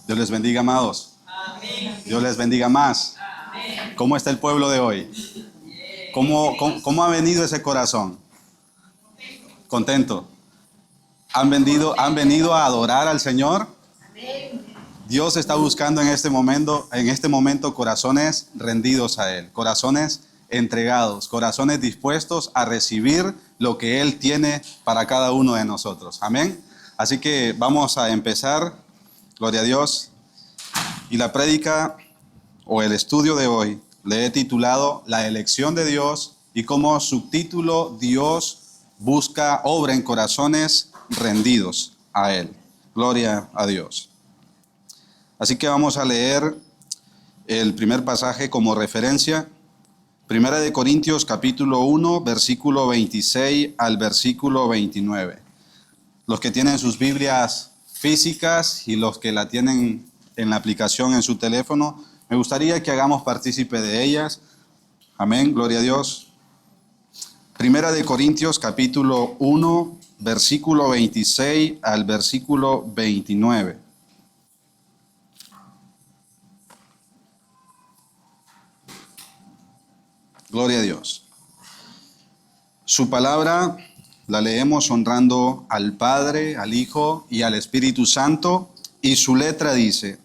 Dios les bendiga, amados. Dios les bendiga más. ¿Cómo está el pueblo de hoy? ¿Cómo ha venido ese corazón? Contento. ¿Han venido a adorar al Señor? Dios está buscando en este momento corazones rendidos a Él, corazones entregados, corazones dispuestos a recibir lo que Él tiene para cada uno de nosotros. Amén. Así que vamos a empezar, gloria a Dios. Y la prédica o el estudio de hoy le he titulado La elección de Dios, y como subtítulo, Dios obra en corazones rendidos a Él. Gloria a Dios. Así que vamos a leer el primer pasaje como referencia. Primera de Corintios capítulo 1, versículo 26 al versículo 29. Los que tienen sus Biblias físicas y los que la tienen en la aplicación en su teléfono, me gustaría que hagamos partícipe de ellas. Amén, gloria a Dios. Primera de Corintios capítulo 1, versículo 26 al versículo 29. Gloria a Dios. Su palabra la leemos honrando al Padre, al Hijo y al Espíritu Santo, y su letra dice: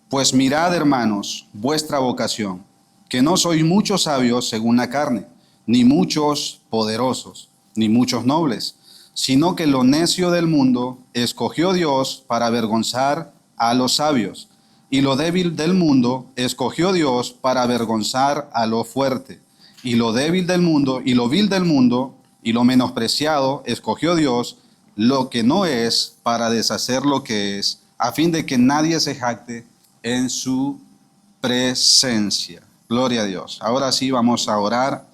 Pues mirad, hermanos, vuestra vocación, que no sois muchos sabios según la carne, ni muchos poderosos, ni muchos nobles, sino que lo necio del mundo escogió Dios para avergonzar a los sabios, y lo débil del mundo escogió Dios para avergonzar a lo fuerte. Y lo débil del mundo, y lo vil del mundo, y lo menospreciado, escogió Dios, lo que no es, para deshacer lo que es, a fin de que nadie se jacte en su presencia. Gloria a Dios. Ahora sí vamos a orar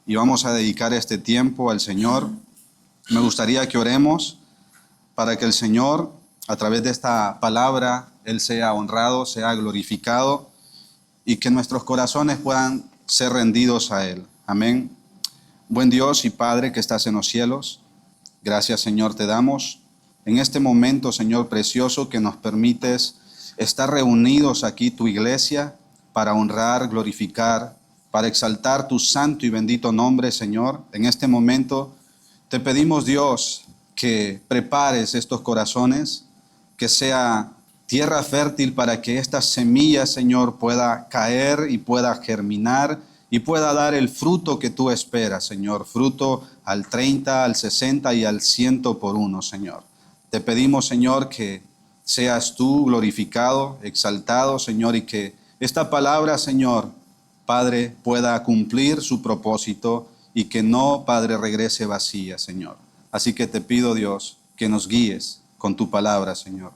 y vamos a dedicar este tiempo al Señor. Me gustaría que oremos para que el Señor, a través de esta palabra, Él sea honrado, sea glorificado, y que nuestros corazones puedan ser rendidos a Él. Amén. Buen Dios y Padre que estás en los cielos, gracias, Señor, te damos en este momento, Señor precioso, que nos permites estar reunidos aquí, tu iglesia, para honrar, glorificar, para exaltar tu santo y bendito nombre, Señor. En este momento te pedimos, Dios, que prepares estos corazones, que sea tierra fértil para que esta semilla, Señor, pueda caer y pueda germinar y pueda dar el fruto que tú esperas, Señor. Fruto al 30, al 60 y al 100 por uno, Señor. Te pedimos, Señor, que seas tú glorificado, exaltado, Señor, y que esta palabra, Señor, Padre, pueda cumplir su propósito y que no, Padre, regrese vacía, Señor. Así que te pido, Dios, que nos guíes con tu palabra, Señor.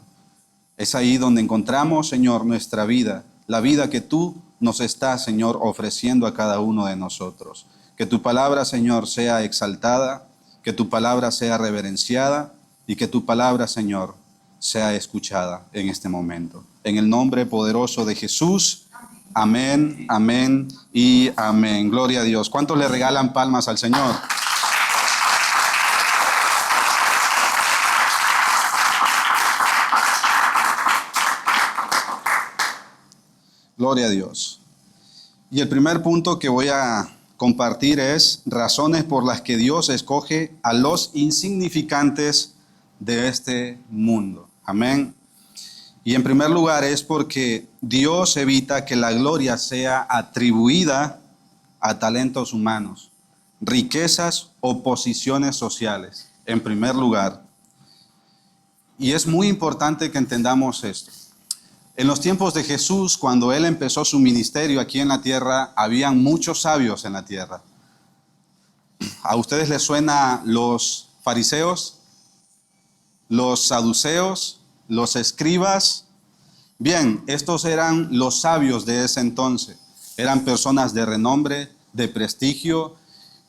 Es ahí donde encontramos, Señor, nuestra vida, la vida que tú nos estás, Señor, ofreciendo a cada uno de nosotros. Que tu palabra, Señor, sea exaltada, que tu palabra sea reverenciada y que tu palabra, Señor, sea escuchada en este momento. En el nombre poderoso de Jesús, amén, amén y amén. Gloria a Dios. ¿Cuántos le regalan palmas al Señor? Gloria a Dios. Y el primer punto que voy a compartir es razones por las que Dios escoge a los insignificantes de este mundo. Amén. Y en primer lugar es porque Dios evita que la gloria sea atribuida a talentos humanos, riquezas o posiciones sociales, en primer lugar. Y es muy importante que entendamos esto. En los tiempos de Jesús, cuando Él empezó su ministerio aquí en la tierra, habían muchos sabios en la tierra. ¿A ustedes les suena los fariseos, los saduceos, los escribas? Bien, estos eran los sabios de ese entonces. Eran personas de renombre, de prestigio,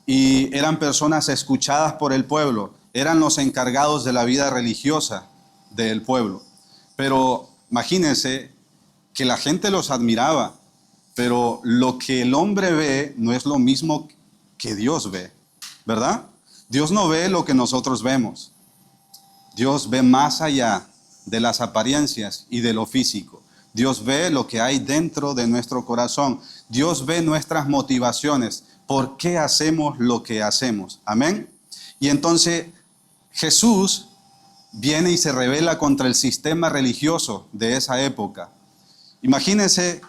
y eran personas escuchadas por el pueblo. Eran los encargados de la vida religiosa del pueblo. Pero imagínense que la gente los admiraba, pero lo que el hombre ve no es lo mismo que Dios ve, ¿verdad? Dios no ve lo que nosotros vemos. Dios ve más allá de las apariencias y de lo físico. Dios ve lo que hay dentro de nuestro corazón. Dios ve nuestras motivaciones. ¿Por qué hacemos lo que hacemos? Amén. Y entonces Jesús viene y se revela contra el sistema religioso de esa época. Imagínense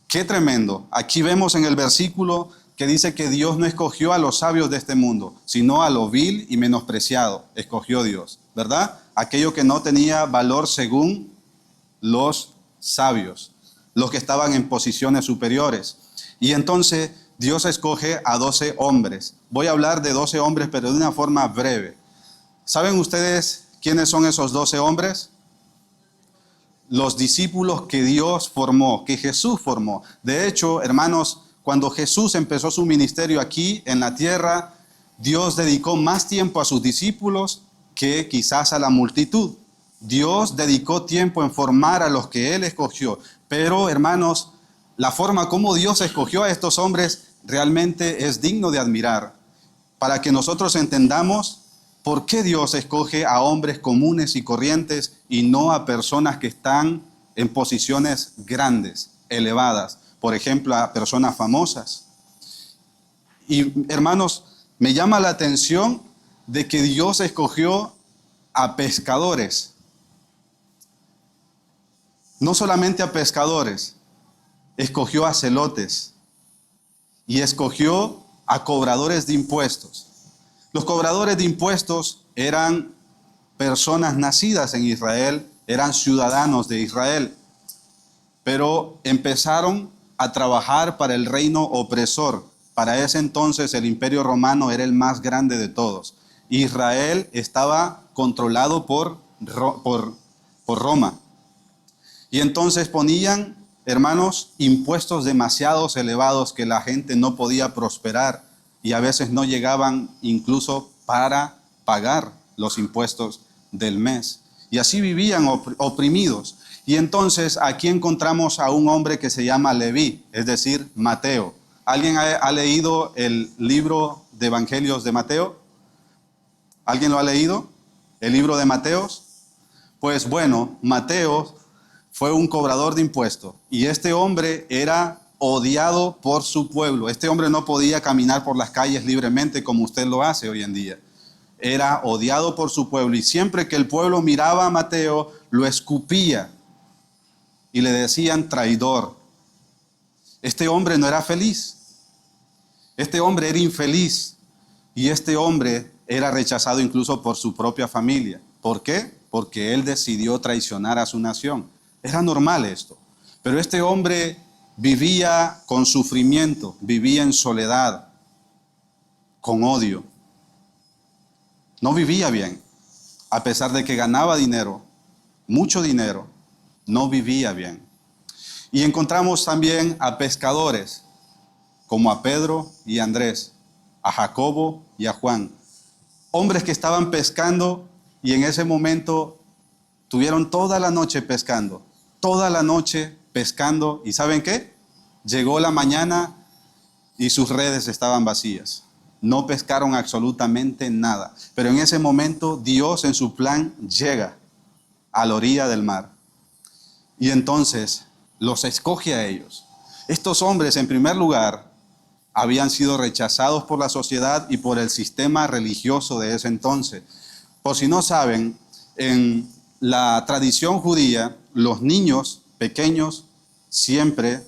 qué tremendo. Aquí vemos en el versículo que dice que Dios no escogió a los sabios de este mundo, sino a lo vil y menospreciado. Escogió Dios, ¿verdad? Aquello que no tenía valor según los sabios, los que estaban en posiciones superiores. Y entonces Dios escoge a 12 hombres. Voy a hablar de 12 hombres, pero de una forma breve. ¿Saben ustedes quiénes son esos 12 hombres? Los discípulos que Dios formó, que Jesús formó. De hecho, hermanos, cuando Jesús empezó su ministerio aquí en la tierra, Dios dedicó más tiempo a sus discípulos que quizás a la multitud. Dios dedicó tiempo en formar a los que Él escogió. Pero, hermanos, la forma como Dios escogió a estos hombres realmente es digno de admirar. Para que nosotros entendamos por qué Dios escoge a hombres comunes y corrientes y no a personas que están en posiciones grandes, elevadas. Por ejemplo, a personas famosas. Y, hermanos, me llama la atención de que Dios escogió a pescadores. No solamente a pescadores, escogió a celotes y escogió a cobradores de impuestos. Los cobradores de impuestos eran personas nacidas en Israel, eran ciudadanos de Israel, pero empezaron a trabajar para el reino opresor. Para ese entonces el Imperio Romano era el más grande de todos. Israel estaba controlado por Roma. Y entonces ponían, hermanos, impuestos demasiado elevados que la gente no podía prosperar y a veces no llegaban incluso para pagar los impuestos del mes. Y así vivían oprimidos. Y entonces aquí encontramos a un hombre que se llama Leví, es decir, Mateo. ¿Alguien ha leído el libro de Evangelios de Mateo? ¿Alguien lo ha leído? ¿El libro de Mateos? Pues bueno, Mateo fue un cobrador de impuestos y este hombre era odiado por su pueblo. Este hombre no podía caminar por las calles libremente como usted lo hace hoy en día. Era odiado por su pueblo y siempre que el pueblo miraba a Mateo, lo escupía y le decían traidor. Este hombre no era feliz. Este hombre era infeliz y este hombre era rechazado incluso por su propia familia. ¿Por qué? Porque él decidió traicionar a su nación. Era normal esto, pero este hombre vivía con sufrimiento, vivía en soledad, con odio. No vivía bien, a pesar de que ganaba dinero, mucho dinero, no vivía bien. Y encontramos también a pescadores, como a Pedro y Andrés, a Jacobo y a Juan. Hombres que estaban pescando y en ese momento tuvieron toda la noche pescando. Toda la noche pescando y ¿saben qué? Llegó la mañana y sus redes estaban vacías. No pescaron absolutamente nada. Pero en ese momento Dios en su plan llega a la orilla del mar. Y entonces los escoge a ellos. Estos hombres en primer lugar habían sido rechazados por la sociedad y por el sistema religioso de ese entonces. Por si no saben, en la tradición judía, los niños pequeños siempre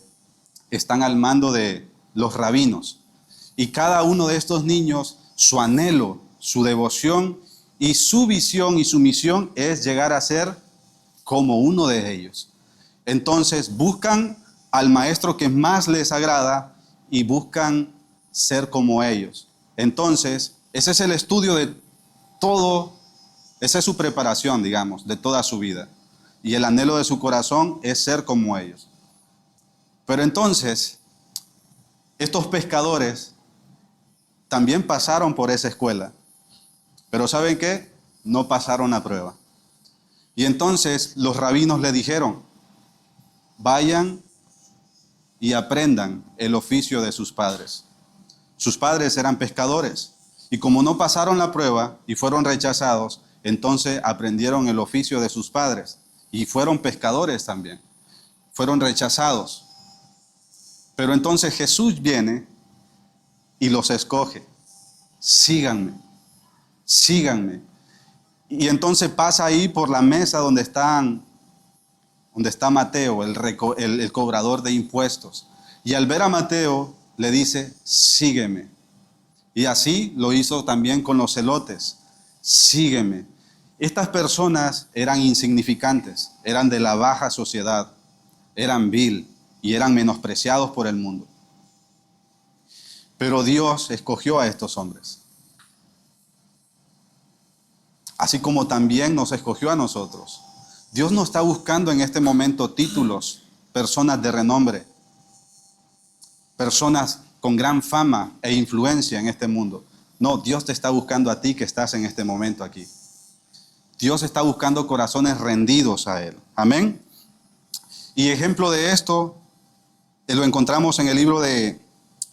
están al mando de los rabinos. Y cada uno de estos niños, su anhelo, su devoción y su visión y su misión es llegar a ser como uno de ellos. Entonces buscan al maestro que más les agrada y buscan ser como ellos. Entonces, ese es el estudio de todo. Esa es su preparación, digamos, de toda su vida. Y el anhelo de su corazón es ser como ellos. Pero entonces, estos pescadores también pasaron por esa escuela. Pero ¿saben qué? No pasaron la prueba. Y entonces los rabinos le dijeron, vayan y aprendan el oficio de sus padres. Sus padres eran pescadores. Y como no pasaron la prueba y fueron rechazados, entonces aprendieron el oficio de sus padres y fueron pescadores también. fueron rechazados. Pero entonces Jesús viene y los escoge. Síganme, síganme. Y entonces pasa ahí por la mesa donde está Mateo, el cobrador de impuestos. Y al ver a Mateo, le dice, sígueme. Y así lo hizo también con los celotes. Sígueme. Estas personas eran insignificantes, eran de la baja sociedad, eran vil y eran menospreciados por el mundo. Pero Dios escogió a estos hombres. Así como también nos escogió a nosotros. Dios no está buscando en este momento títulos, personas de renombre, personas con gran fama e influencia en este mundo. No, Dios te está buscando a ti que estás en este momento aquí. Dios está buscando corazones rendidos a Él. Amén. Y ejemplo de esto lo encontramos en el libro de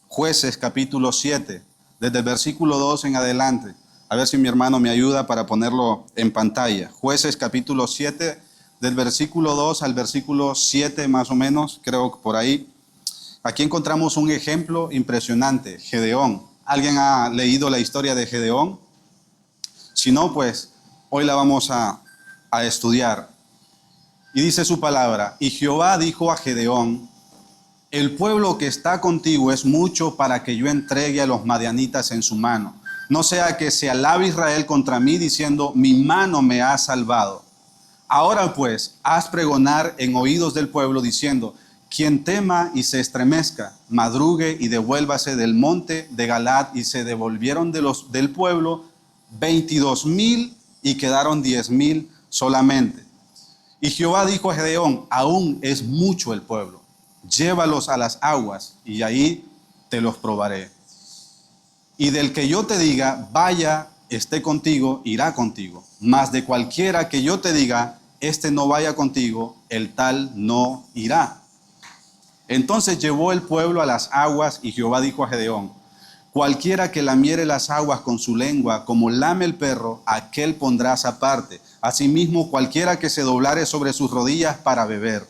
Jueces, capítulo 7, desde el versículo 2 en adelante. A ver si mi hermano me ayuda para ponerlo en pantalla. Jueces, capítulo 7, del versículo 2 al versículo 7 más o menos, creo que por ahí. Aquí encontramos un ejemplo impresionante, Gedeón. ¿Alguien ha leído la historia de Gedeón? Si no, pues hoy la vamos a estudiar. Y dice su palabra, y Jehová dijo a Gedeón, el pueblo que está contigo es mucho para que yo entregue a los madianitas en su mano. No sea que se alabe Israel contra mí diciendo, mi mano me ha salvado. Ahora pues, haz pregonar en oídos del pueblo diciendo, quien tema y se estremezca, madrugue y devuélvase del monte de Galad. Y se devolvieron del pueblo 22,000 y quedaron 10,000 solamente. Y Jehová dijo a Gedeón, aún es mucho el pueblo, llévalos a las aguas y ahí te los probaré. Y del que yo te diga, vaya, esté contigo, irá contigo. Mas de cualquiera que yo te diga, este no vaya contigo, el tal no irá. Entonces llevó el pueblo a las aguas y Jehová dijo a Gedeón, cualquiera que lamiere las aguas con su lengua, como lame el perro, aquel pondrás aparte. Asimismo, cualquiera que se doblare sobre sus rodillas para beber.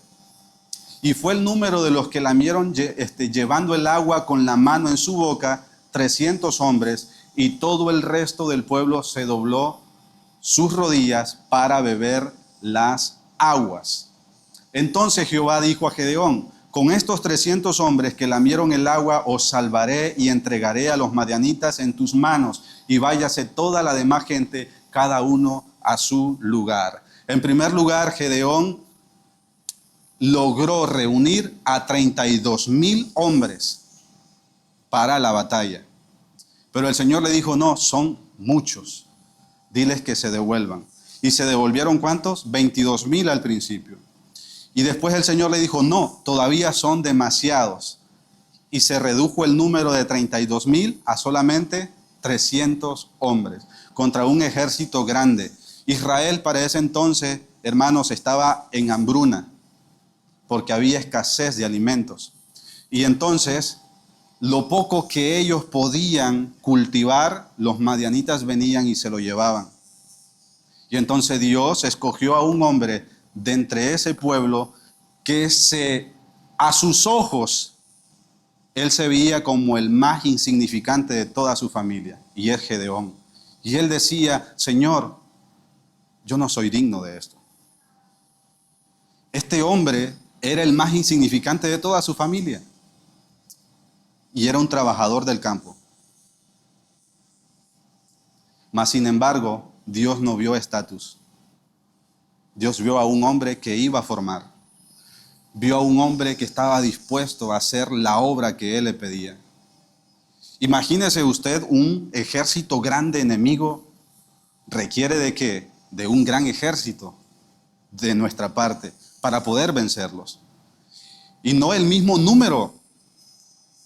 Y fue el número de los que lamieron llevando el agua con la mano en su boca, 300 hombres, y todo el resto del pueblo se dobló sus rodillas para beber las aguas. Entonces Jehová dijo a Gedeón, con estos 300 hombres que lamieron el agua os salvaré y entregaré a los madianitas en tus manos, y váyase toda la demás gente, cada uno a su lugar. En primer lugar, Gedeón logró reunir a 32,000 hombres para la batalla. Pero el Señor le dijo, no, son muchos. Diles que se devuelvan. Y se devolvieron, ¿cuántos? 22,000 al principio. Y después el Señor le dijo, no, todavía son demasiados. Y se redujo el número de 32,000 a solamente 300 hombres contra un ejército grande. Israel para ese entonces, hermanos, estaba en hambruna porque había escasez de alimentos. Y entonces, lo poco que ellos podían cultivar, los madianitas venían y se lo llevaban. Y entonces Dios escogió a un hombre de entre ese pueblo que a sus ojos, él se veía como el más insignificante de toda su familia, y es Gedeón. Y él decía, Señor, yo no soy digno de esto. Este hombre era el más insignificante de toda su familia y era un trabajador del campo. Mas sin embargo, Dios no vio estatus. Dios vio a un hombre que iba a formar. Vio a un hombre que estaba dispuesto a hacer la obra que él le pedía. Imagínese usted, un ejército grande enemigo requiere ¿de qué? De un gran ejército de nuestra parte para poder vencerlos. Y no el mismo número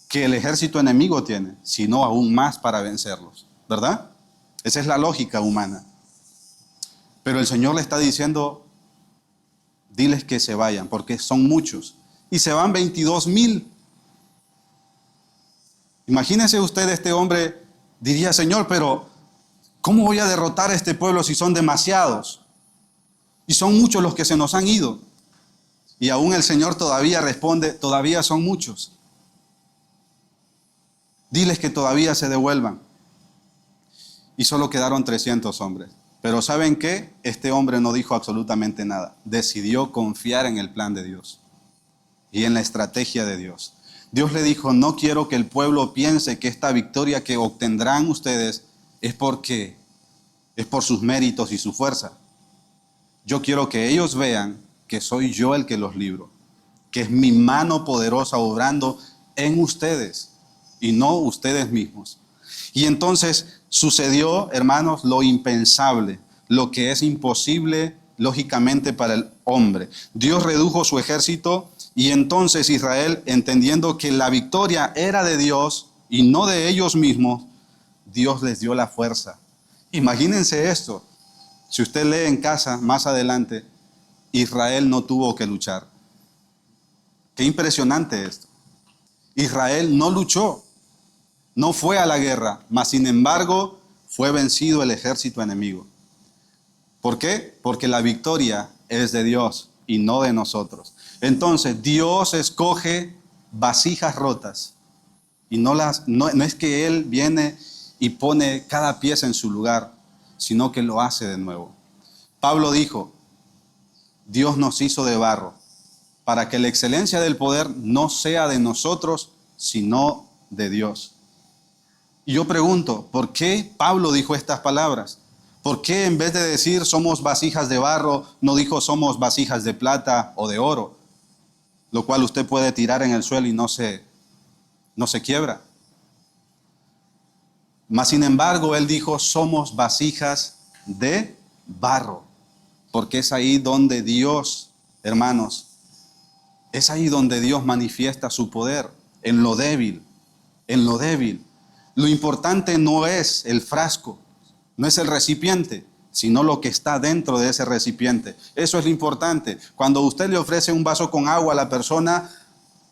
que el ejército enemigo tiene, sino aún más para vencerlos, ¿verdad? Esa es la lógica humana. Pero el Señor le está diciendo, diles que se vayan, porque son muchos. Y se van 22,000. Imagínese usted, este hombre diría, Señor, pero ¿cómo voy a derrotar a este pueblo si son demasiados? Y son muchos los que se nos han ido. Y aún el Señor todavía responde, todavía son muchos. Diles que todavía se devuelvan. Y solo quedaron 300 hombres. Pero ¿saben qué? Este hombre no dijo absolutamente nada. Decidió confiar en el plan de Dios y en la estrategia de Dios. Dios le dijo, no quiero que el pueblo piense que esta victoria que obtendrán ustedes es por sus méritos y su fuerza. Yo quiero que ellos vean que soy yo el que los libro, que es mi mano poderosa obrando en ustedes y no ustedes mismos. Y entonces sucedió, hermanos, lo impensable, lo que es imposible lógicamente para el hombre. Dios redujo su ejército y entonces Israel, entendiendo que la victoria era de Dios y no de ellos mismos, Dios les dio la fuerza. Imagínense esto. Si usted lee en casa más adelante, Israel no tuvo que luchar. Qué impresionante esto. Israel no luchó, no fue a la guerra, mas sin embargo fue vencido el ejército enemigo. ¿Por qué? Porque la victoria es de Dios y no de nosotros. Entonces Dios escoge vasijas rotas y no es que Él viene y pone cada pieza en su lugar, sino que lo hace de nuevo. Pablo dijo, Dios nos hizo de barro para que la excelencia del poder no sea de nosotros, sino de Dios. Y yo pregunto, ¿por qué Pablo dijo estas palabras? ¿Por qué en vez de decir somos vasijas de barro, no dijo somos vasijas de plata o de oro? Lo cual usted puede tirar en el suelo y no se quiebra. Mas sin embargo, él dijo somos vasijas de barro. Porque es ahí donde Dios, hermanos, es ahí donde Dios manifiesta su poder, en lo débil, en lo débil. Lo importante no es el frasco, no es el recipiente, sino lo que está dentro de ese recipiente. Eso es lo importante. Cuando usted le ofrece un vaso con agua a la persona,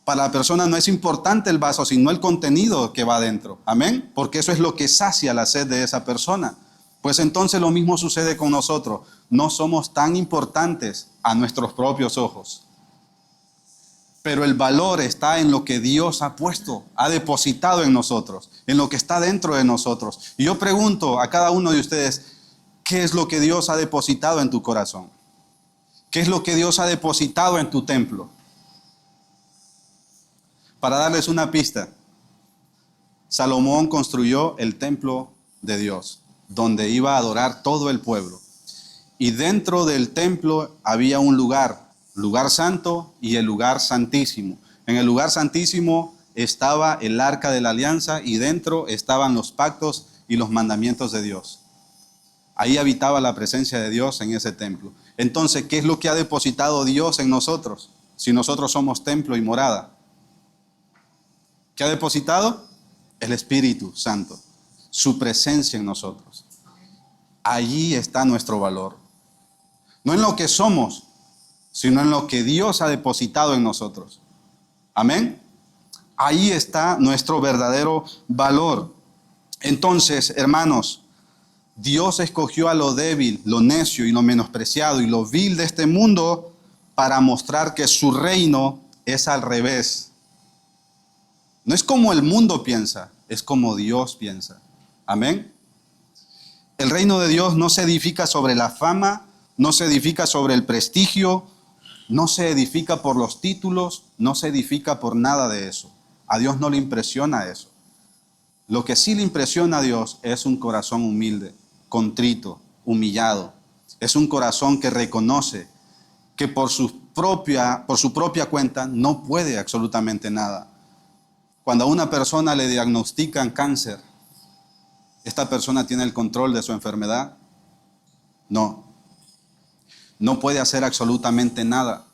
para la persona no es importante el vaso, sino el contenido que va dentro. Amén. Porque eso es lo que sacia la sed de esa persona. Pues entonces lo mismo sucede con nosotros. No somos tan importantes a nuestros propios ojos. Pero el valor está en lo que Dios ha puesto, ha depositado en nosotros, en lo que está dentro de nosotros. Y yo pregunto a cada uno de ustedes, ¿qué es lo que Dios ha depositado en tu corazón? ¿Qué es lo que Dios ha depositado en tu templo? Para darles una pista, Salomón construyó el templo de Dios, donde iba a adorar todo el pueblo. Y dentro del templo había un lugar santo y el lugar santísimo. En el lugar santísimo estaba el arca de la alianza y dentro estaban los pactos y los mandamientos de Dios. Ahí habitaba la presencia de Dios en ese templo. Entonces, ¿qué es lo que ha depositado Dios en nosotros? Si nosotros somos templo y morada. ¿Qué ha depositado? El Espíritu Santo, su presencia en nosotros. Allí está nuestro valor. No en lo que somos, sino en lo que Dios ha depositado en nosotros. Amén. Ahí está nuestro verdadero valor. Entonces, hermanos, Dios escogió a lo débil, lo necio y lo menospreciado y lo vil de este mundo para mostrar que su reino es al revés. No es como el mundo piensa, es como Dios piensa. Amén. El reino de Dios no se edifica sobre la fama, no se edifica sobre el prestigio, no se edifica por los títulos, no se edifica por nada de eso. A Dios no le impresiona eso. Lo que sí le impresiona a Dios es un corazón humilde, contrito, humillado. Es un corazón que reconoce que por su propia cuenta no puede absolutamente nada. Cuando a una persona le diagnostican cáncer, ¿esta persona tiene el control de su enfermedad? No. No puede hacer absolutamente nada.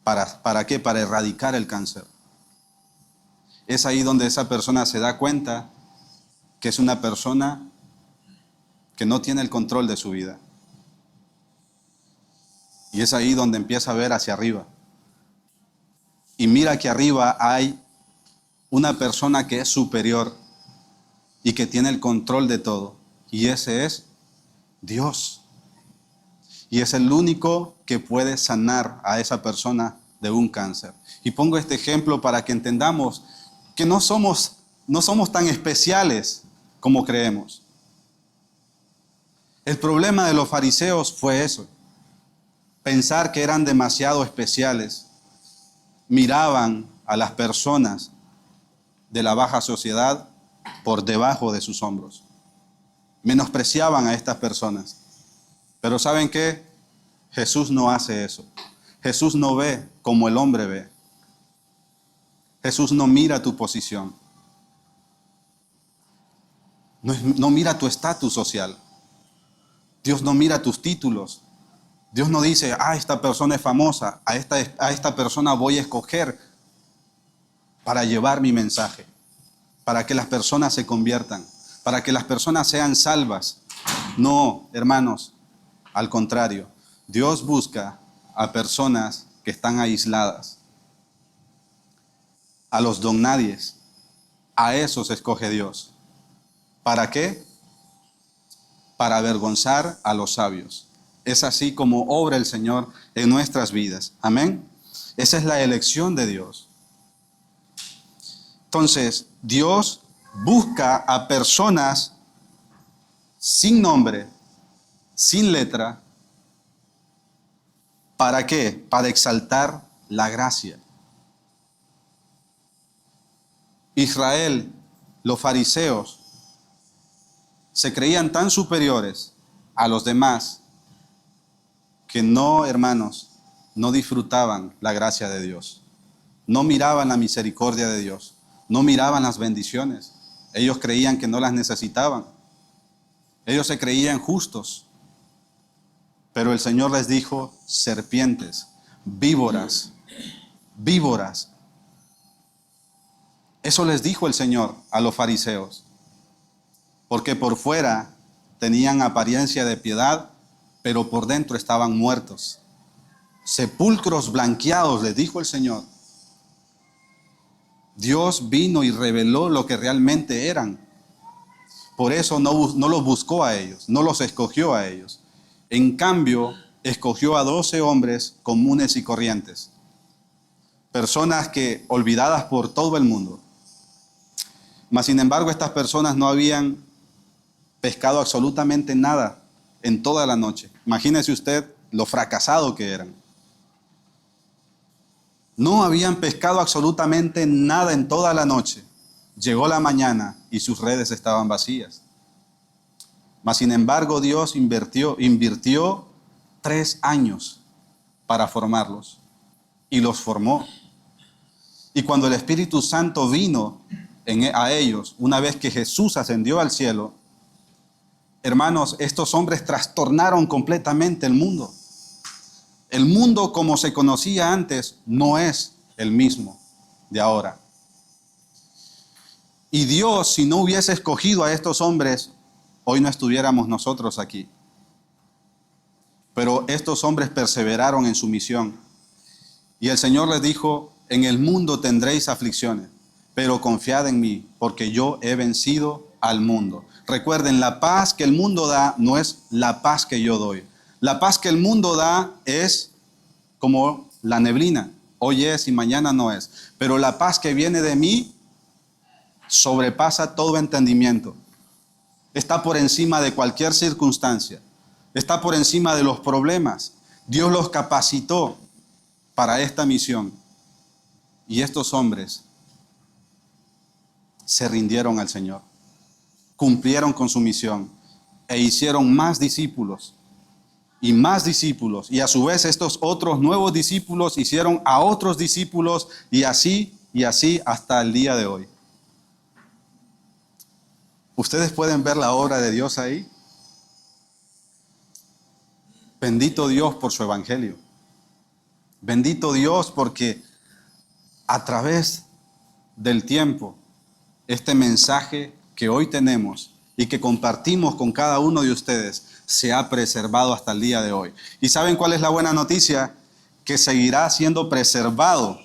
¿Para qué? Para erradicar el cáncer. Es ahí donde esa persona se da cuenta que es una persona que no tiene el control de su vida. Y es ahí donde empieza a ver hacia arriba. Y mira que arriba hay una persona que es superior y que tiene el control de todo. Y ese es Dios. y es el único que puede sanar a esa persona de un cáncer. Y pongo este ejemplo para que entendamos que no somos tan especiales como creemos. El problema de los fariseos fue eso, pensar que eran demasiado especiales. Miraban a las personas de la baja sociedad por debajo de sus hombros. Menospreciaban a estas personas. Pero ¿saben qué? Jesús no hace eso. Jesús no ve como el hombre ve. Jesús no mira tu posición. No mira tu estatus social. Dios no mira tus títulos. Dios no dice, esta persona es famosa, a esta persona voy a escoger para llevar mi mensaje, para que las personas se conviertan, para que las personas sean salvas. No, hermanos, al contrario, Dios busca a personas que están aisladas, a los don nadies, a esos escoge Dios. ¿Para qué? Para avergonzar a los sabios. Es así como obra el Señor en nuestras vidas. Amén. Esa es la elección de Dios. Entonces, Dios busca a personas sin nombre, sin letra. ¿Para qué? Para exaltar la gracia. Israel, los fariseos, se creían tan superiores a los demás que no, hermanos, no disfrutaban la gracia de Dios. No miraban la misericordia de Dios. No miraban las bendiciones. Ellos creían que no las necesitaban. Ellos se creían justos. Pero el Señor les dijo, serpientes, víboras, víboras. Eso les dijo el Señor a los fariseos. Porque por fuera tenían apariencia de piedad, pero por dentro estaban muertos. Sepulcros blanqueados, les dijo el Señor. Dios vino y reveló lo que realmente eran. Por eso no los buscó a ellos, no los escogió a ellos. En cambio, escogió a 12 hombres comunes y corrientes. Personas que olvidadas por todo el mundo. Mas sin embargo, estas personas no habían pescado absolutamente nada en toda la noche. Imagínese usted lo fracasado que eran. No habían pescado absolutamente nada en toda la noche. Llegó la mañana y sus redes estaban vacías. Mas sin embargo, Dios invirtió 3 años para formarlos y los formó. Y cuando el Espíritu Santo vino a ellos, una vez que Jesús ascendió al cielo, hermanos, estos hombres trastornaron completamente el mundo. El mundo como se conocía antes no es el mismo de ahora. Y Dios, si no hubiese escogido a estos hombres, hoy no estuviéramos nosotros aquí. Pero estos hombres perseveraron en su misión. Y el Señor les dijo, en el mundo tendréis aflicciones, pero confiad en mí, porque yo he vencido al mundo. Recuerden, la paz que el mundo da no es la paz que yo doy. La paz que el mundo da es como la neblina. Hoy es y mañana no es. Pero la paz que viene de mí sobrepasa todo entendimiento. Está por encima de cualquier circunstancia. Está por encima de los problemas. Dios los capacitó para esta misión. Y estos hombres se rindieron al Señor. Cumplieron con su misión e hicieron más discípulos y más discípulos. Y a su vez estos otros nuevos discípulos hicieron a otros discípulos y así hasta el día de hoy. ¿Ustedes pueden ver la obra de Dios ahí? Bendito Dios por su evangelio. Bendito Dios porque a través del tiempo, este mensaje que hoy tenemos y que compartimos con cada uno de ustedes se ha preservado hasta el día de hoy. ¿Y saben cuál es la buena noticia? Que seguirá siendo preservado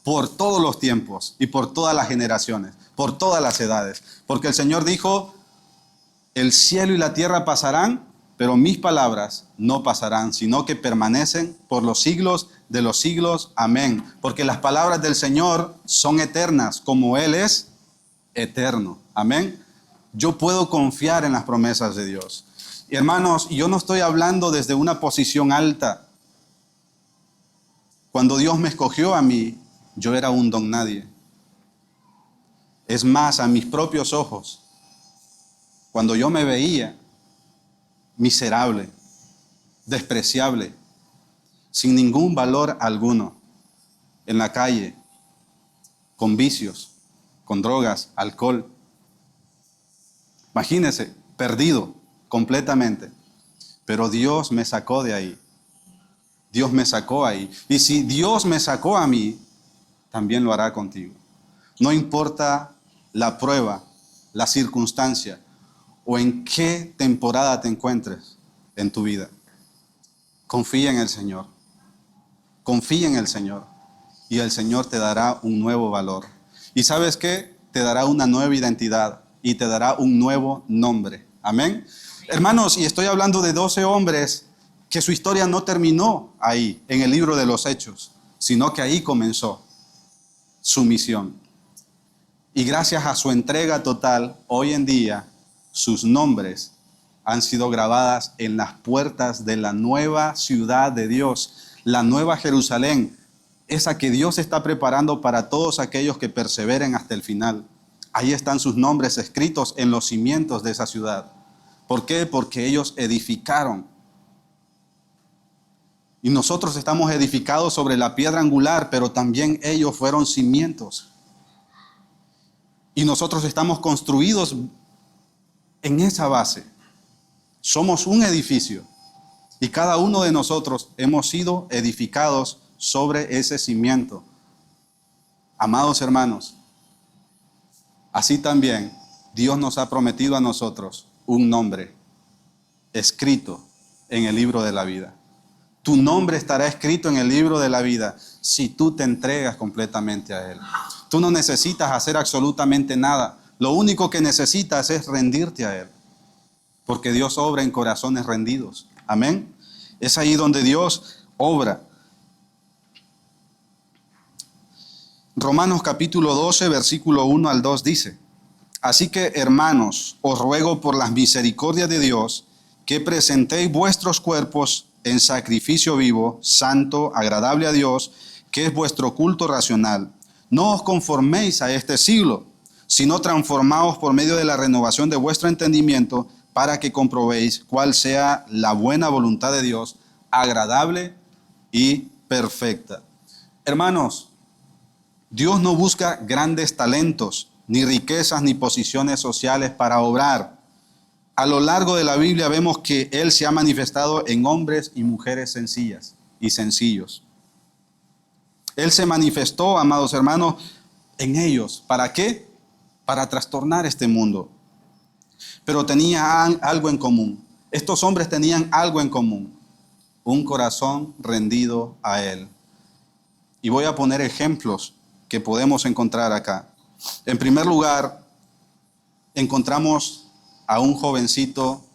por todos los tiempos y por todas las generaciones, por todas las edades. Porque el Señor dijo, el cielo y la tierra pasarán, pero mis palabras no pasarán, sino que permanecen por los siglos de los siglos. Amén. Porque las palabras del Señor son eternas, como Él es eterno. Amén. Yo puedo confiar en las promesas de Dios. Y hermanos, yo no estoy hablando desde una posición alta. Cuando Dios me escogió a mí, yo era un don nadie. Es más, a mis propios ojos, cuando yo me veía miserable, despreciable, sin ningún valor alguno, en la calle, con vicios, con drogas, alcohol. Imagínense, perdido completamente. Pero Dios me sacó de ahí. Dios me sacó ahí. Y si Dios me sacó a mí, también lo hará contigo. No importa la prueba, la circunstancia o en qué temporada te encuentres en tu vida. Confía en el Señor. Confía en el Señor. Y el Señor te dará un nuevo valor. ¿Y sabes qué? Te dará una nueva identidad y te dará un nuevo nombre. Amén. Hermanos, y estoy hablando de 12 hombres que su historia no terminó ahí, en el libro de los Hechos, sino que ahí comenzó su misión. Y gracias a su entrega total, hoy en día, sus nombres han sido grabadas en las puertas de la nueva ciudad de Dios, la nueva Jerusalén, esa que Dios está preparando para todos aquellos que perseveren hasta el final. Ahí están sus nombres escritos en los cimientos de esa ciudad. ¿Por qué? Porque ellos edificaron. Y nosotros estamos edificados sobre la piedra angular, pero también ellos fueron cimientos. Y nosotros estamos construidos en esa base. Somos un edificio. Y cada uno de nosotros hemos sido edificados sobre ese cimiento. Amados hermanos, así también Dios nos ha prometido a nosotros un nombre escrito en el libro de la vida. Tu nombre estará escrito en el libro de la vida si tú te entregas completamente a Él. Tú no necesitas hacer absolutamente nada. Lo único que necesitas es rendirte a Él. Porque Dios obra en corazones rendidos. Amén. Es ahí donde Dios obra. Romanos capítulo 12, versículo 1 al 2 dice: Así que, hermanos, os ruego por las misericordias de Dios que presentéis vuestros cuerpos en sacrificio vivo, santo, agradable a Dios, que es vuestro culto racional. No os conforméis a este siglo, sino transformaos por medio de la renovación de vuestro entendimiento, para que comprobéis cuál sea la buena voluntad de Dios, agradable y perfecta. Hermanos, Dios no busca grandes talentos, ni riquezas, ni posiciones sociales para obrar. A lo largo de la Biblia vemos que Él se ha manifestado en hombres y mujeres sencillas y sencillos. Él se manifestó, amados hermanos, en ellos. ¿Para qué? Para trastornar este mundo. Pero tenían algo en común. Estos hombres tenían algo en común. Un corazón rendido a Él. Y voy a poner ejemplos que podemos encontrar acá. En primer lugar, encontramos a un jovencito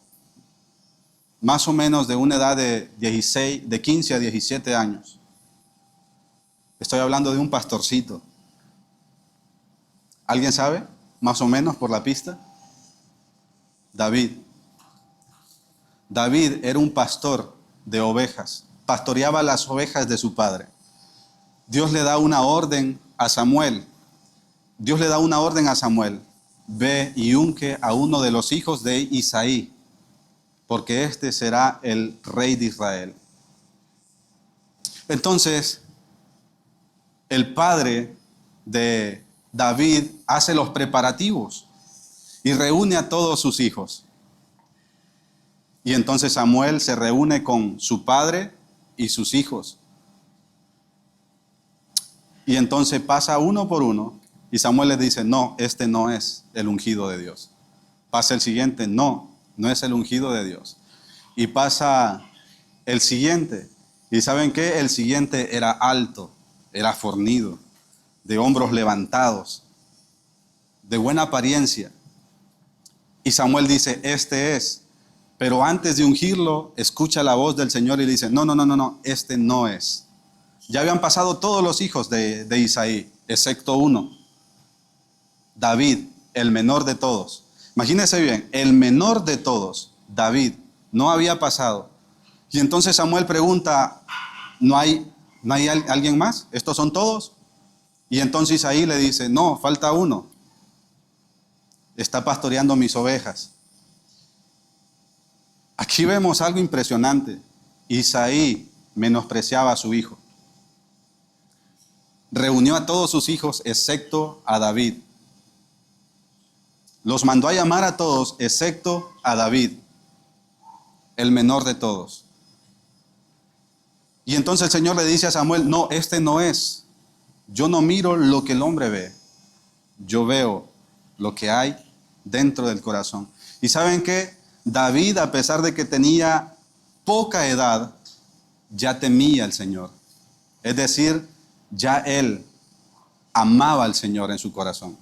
más o menos de una edad de 15 a 17 años. Estoy hablando de un pastorcito. ¿Alguien sabe? Más o menos por la pista. David. David era un pastor de ovejas. Pastoreaba las ovejas de su padre. Dios le da una orden a Samuel. Dios le da una orden a Samuel. Ve y unge a uno de los hijos de Isaí, porque este será el rey de Israel. Entonces, el padre de David hace los preparativos y reúne a todos sus hijos. Y entonces Samuel se reúne con su padre y sus hijos. Y entonces pasa uno por uno. Y Samuel les dice: no, este no es el ungido de Dios. Pasa el siguiente: no, no es el ungido de Dios. Y pasa el siguiente. ¿Y saben qué? El siguiente era alto, era fornido, de hombros levantados, de buena apariencia. Y Samuel dice: este es. Pero antes de ungirlo, escucha la voz del Señor y le dice, no, no, no, no, no, este no es. Ya habían pasado todos los hijos de Isaí, excepto uno, David, el menor de todos. Imagínense bien, el menor de todos, David, no había pasado. Y entonces Samuel pregunta, ¿no hay alguien más? ¿Estos son todos? Y entonces Isaí le dice, no, falta uno. Está pastoreando mis ovejas. Aquí vemos algo impresionante. Isaí menospreciaba a su hijo. Reunió a todos sus hijos excepto a David. Los mandó a llamar a todos excepto a David, el menor de todos. Y entonces el Señor le dice a Samuel, no, este no es. Yo no miro lo que el hombre ve. Yo veo lo que hay dentro del corazón. ¿Y saben qué? David, a pesar de que tenía poca edad, ya temía al Señor. Es decir, ya él amaba al Señor en su corazón.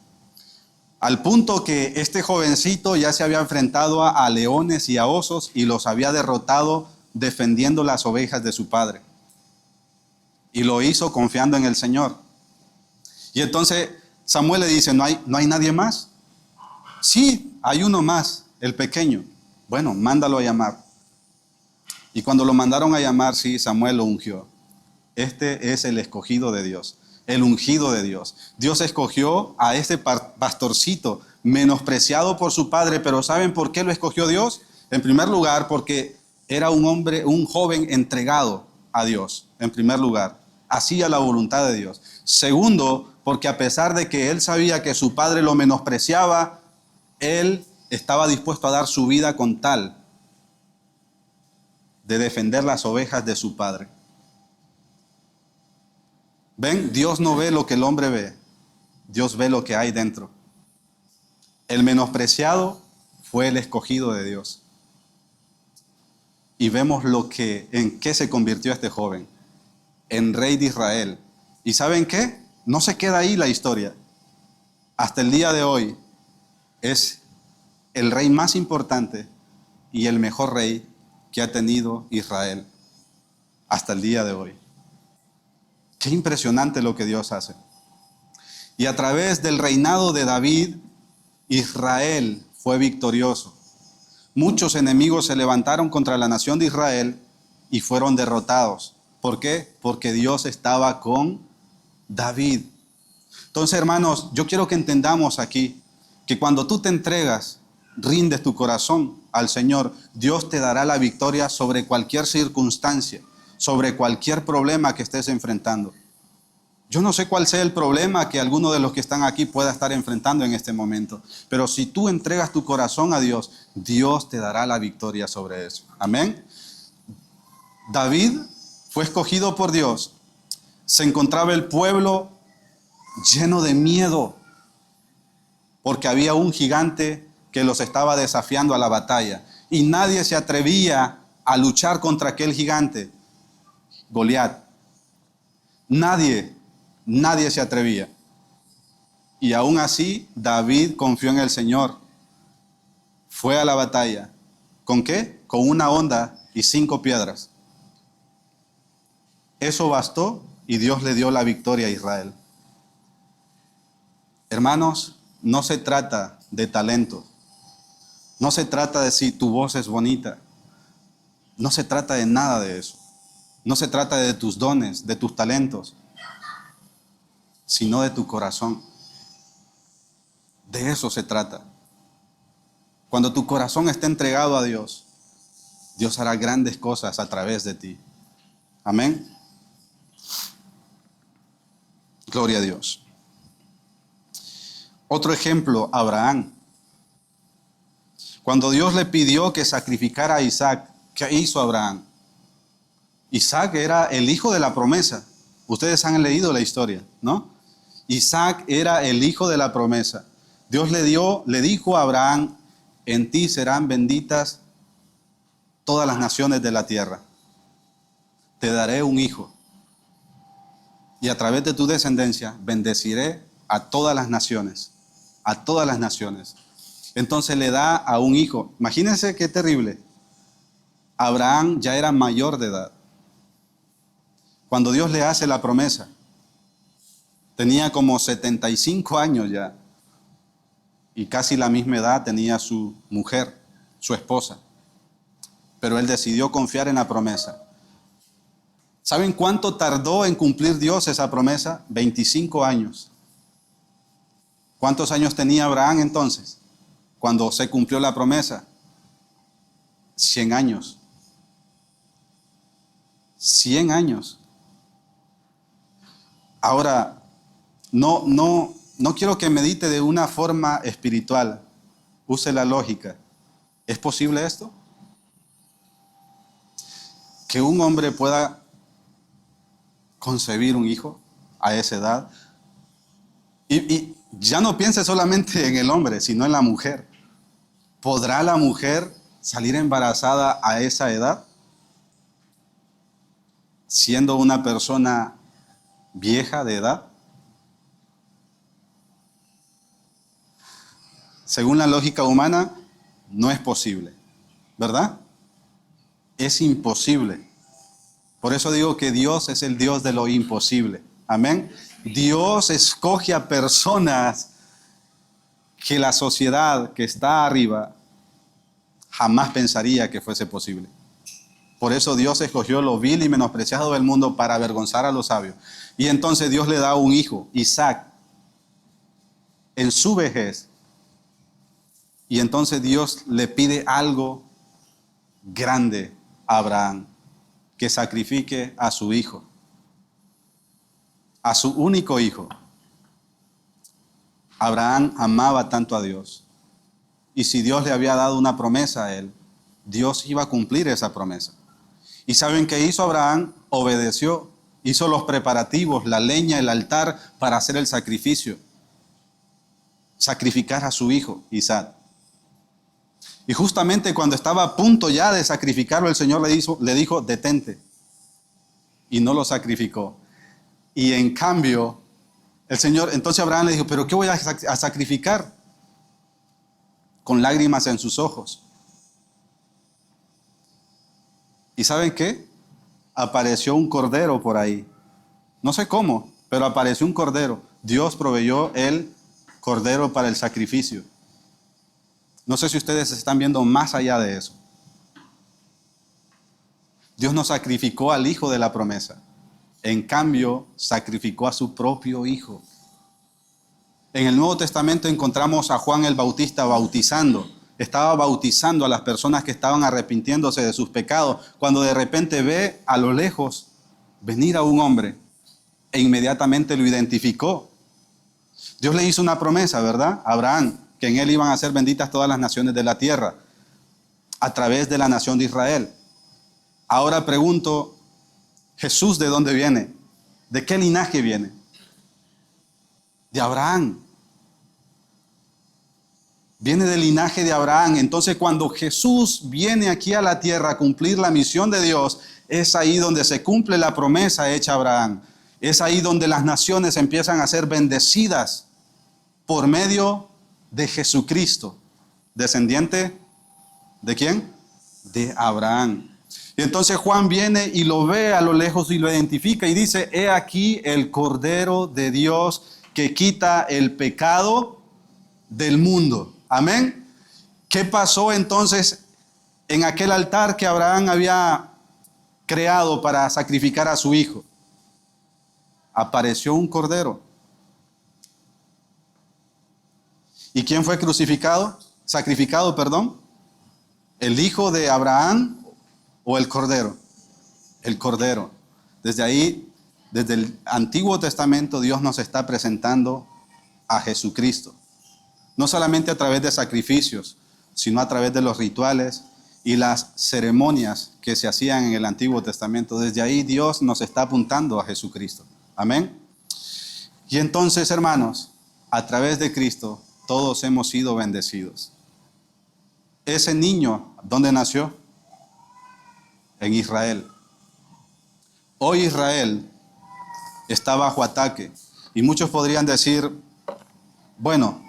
Al punto que este jovencito ya se había enfrentado a leones y a osos y los había derrotado defendiendo las ovejas de su padre. Y lo hizo confiando en el Señor. Y entonces Samuel le dice, ¿no hay nadie más? Sí, hay uno más, el pequeño. Bueno, mándalo a llamar. Y cuando lo mandaron a llamar, sí, Samuel lo ungió. Este es el escogido de Dios, el ungido de Dios. Dios escogió a este pastorcito, menospreciado por su padre, pero ¿saben por qué lo escogió Dios? En primer lugar, porque era un hombre, un joven entregado a Dios, en primer lugar. Hacía la voluntad de Dios. Segundo, porque a pesar de que él sabía que su padre lo menospreciaba, él estaba dispuesto a dar su vida con tal de defender las ovejas de su padre. ¿Ven? Dios no ve lo que el hombre ve. Dios ve lo que hay dentro. El menospreciado fue el escogido de Dios. Y vemos en qué se convirtió este joven. En rey de Israel. ¿Y saben qué? No se queda ahí la historia. Hasta el día de hoy es el rey más importante y el mejor rey que ha tenido Israel hasta el día de hoy. Qué impresionante lo que Dios hace. Y a través del reinado de David, Israel fue victorioso. Muchos enemigos se levantaron contra la nación de Israel y fueron derrotados. ¿Por qué? Porque Dios estaba con David. Entonces, hermanos, yo quiero que entendamos aquí que cuando tú te entregas, rindes tu corazón al Señor, Dios te dará la victoria sobre cualquier circunstancia, sobre cualquier problema que estés enfrentando. Yo no sé cuál sea el problema que alguno de los que están aquí pueda estar enfrentando en este momento, pero si tú entregas tu corazón a Dios, Dios te dará la victoria sobre eso. Amén. David fue escogido por Dios. Se encontraba el pueblo lleno de miedo, porque había un gigante que los estaba desafiando a la batalla. Y nadie se atrevía a luchar contra aquel gigante, Goliat. Nadie se atrevía. Y aún así, David confió en el Señor. Fue a la batalla. ¿Con qué? Con una honda y 5 piedras. Eso bastó y Dios le dio la victoria a Israel. Hermanos, no se trata de talento. No se trata de si tu voz es bonita. No se trata de nada de eso. No se trata de tus dones, de tus talentos, sino de tu corazón. De eso se trata. Cuando tu corazón está entregado a Dios, Dios hará grandes cosas a través de ti. Amén. Gloria a Dios. Otro ejemplo, Abraham. Cuando Dios le pidió que sacrificara a Isaac, ¿qué hizo Abraham? Isaac era el hijo de la promesa. Ustedes han leído la historia, ¿no? Isaac era el hijo de la promesa. Dios le dijo a Abraham, en ti serán benditas todas las naciones de la tierra. Te daré un hijo. Y a través de tu descendencia bendeciré a todas las naciones. A todas las naciones. Entonces le da a un hijo. Imagínense qué terrible. Abraham ya era mayor de edad. Cuando Dios le hace la promesa, tenía como 75 años ya. Y casi la misma edad tenía su mujer, su esposa. Pero él decidió confiar en la promesa. ¿Saben cuánto tardó en cumplir Dios esa promesa? 25 años. ¿Cuántos años tenía Abraham entonces? Cuando se cumplió la promesa. 100 años. 100 años. Ahora, no quiero que medite de una forma espiritual. Use la lógica. ¿Es posible esto? Que un hombre pueda concebir un hijo a esa edad. Y ya no piense solamente en el hombre, sino en la mujer. ¿Podrá la mujer salir embarazada a esa edad? Siendo una persona vieja de edad. Según la lógica humana, no es posible, ¿verdad? Es imposible. Por eso digo que Dios es el Dios de lo imposible. Amén. Dios escoge a personas que la sociedad que está arriba jamás pensaría que fuese posible. Por eso Dios escogió lo vil y menospreciado del mundo para avergonzar a los sabios. Y entonces Dios le da un hijo, Isaac, en su vejez. Y entonces Dios le pide algo grande a Abraham, que sacrifique a su hijo, a su único hijo. Abraham amaba tanto a Dios. Y si Dios le había dado una promesa a él, Dios iba a cumplir esa promesa. ¿Y saben qué hizo Abraham? Obedeció, hizo los preparativos, la leña, el altar para hacer el sacrificio. Sacrificar a su hijo, Isaac. Y justamente cuando estaba a punto ya de sacrificarlo, el Señor le dijo, detente. Y no lo sacrificó. Y en cambio, el Señor, entonces Abraham le dijo, ¿pero qué voy a sacrificar? Con lágrimas en sus ojos. ¿Y saben qué? Apareció un cordero por ahí. No sé cómo, pero apareció un cordero. Dios proveyó el cordero para el sacrificio. No sé si ustedes están viendo más allá de eso. Dios no sacrificó al hijo de la promesa. En cambio, sacrificó a su propio hijo. En el Nuevo Testamento encontramos a Juan el Bautista bautizando. Estaba bautizando a las personas que estaban arrepintiéndose de sus pecados, cuando de repente ve a lo lejos venir a un hombre e inmediatamente lo identificó. Dios le hizo una promesa, ¿verdad? A Abraham, que en él iban a ser benditas todas las naciones de la tierra, a través de la nación de Israel. Ahora pregunto, ¿Jesús de dónde viene? ¿De qué linaje viene? De Abraham. Viene del linaje de Abraham. Entonces, cuando Jesús viene aquí a la tierra a cumplir la misión de Dios, es ahí donde se cumple la promesa hecha a Abraham. Es ahí donde las naciones empiezan a ser bendecidas por medio de Jesucristo. ¿Descendiente de quién? De Abraham. Y entonces Juan viene y lo ve a lo lejos y lo identifica y dice, he aquí el Cordero de Dios que quita el pecado del mundo. Amén. ¿Qué pasó entonces en aquel altar que Abraham había creado para sacrificar a su hijo? Apareció un cordero. ¿Y quién fue crucificado? Sacrificado, perdón. ¿El hijo de Abraham o el cordero? El cordero. Desde ahí, desde el Antiguo Testamento, Dios nos está presentando a Jesucristo. No solamente a través de sacrificios, sino a través de los rituales y las ceremonias que se hacían en el Antiguo Testamento. Desde ahí Dios nos está apuntando a Jesucristo. Amén. Y entonces, hermanos, a través de Cristo, todos hemos sido bendecidos. Ese niño, ¿dónde nació? En Israel. Hoy Israel está bajo ataque. Y muchos podrían decir, bueno,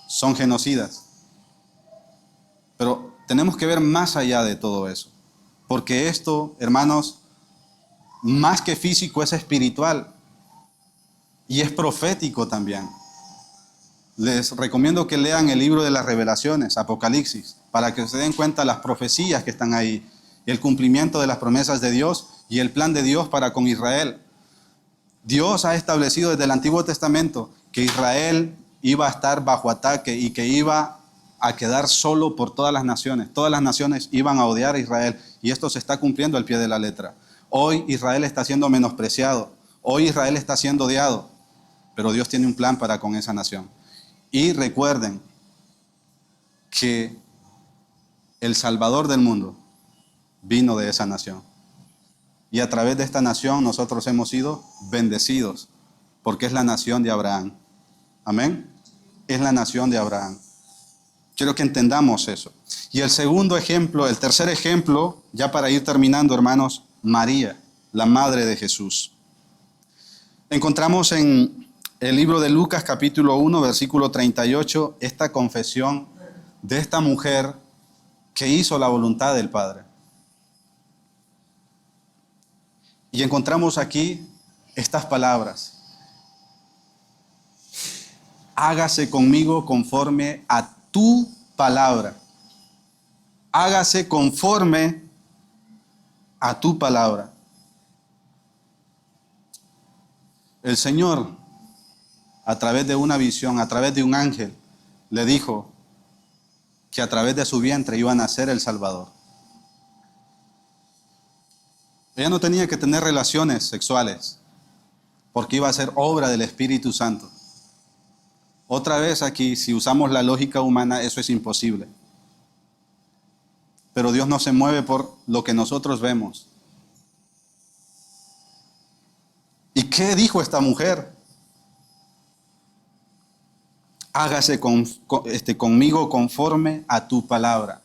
son genocidas. Pero tenemos que ver más allá de todo eso. porque esto, hermanos, más que físico es espiritual y es profético también. Les recomiendo que lean el libro de las Revelaciones, Apocalipsis, para que se den cuenta las profecías que están ahí, el cumplimiento de las promesas de Dios y el plan de Dios para con Israel. Dios ha establecido desde el Antiguo Testamento que Israel iba a estar bajo ataque y que iba a quedar solo por todas las naciones. Todas las naciones iban a odiar a Israel y esto se está cumpliendo al pie de la letra. Hoy Israel está siendo menospreciado, hoy Israel está siendo odiado, pero Dios tiene un plan para con esa nación. Y recuerden que el Salvador del mundo vino de esa nación. Y a través de esta nación nosotros hemos sido bendecidos, porque es la nación de Abraham. Amén. Es la nación de Abraham. Quiero que entendamos eso. Y el segundo ejemplo, el tercer ejemplo, ya para ir terminando, hermanos, María, la madre de Jesús. Encontramos en el libro de Lucas, capítulo 1, versículo 38, esta confesión de esta mujer que hizo la voluntad del Padre. Y encontramos aquí estas palabras: hágase conmigo conforme a tu palabra. Hágase conforme a tu palabra. El Señor, a través de una visión, a través de un ángel, le dijo que a través de su vientre iba a nacer el Salvador. Ella no tenía que tener relaciones sexuales, porque iba a ser obra del Espíritu Santo. Otra vez aquí, si usamos la lógica humana, eso es imposible. Pero Dios no se mueve por lo que nosotros vemos. ¿Y qué dijo esta mujer? Hágase conmigo conforme a tu palabra.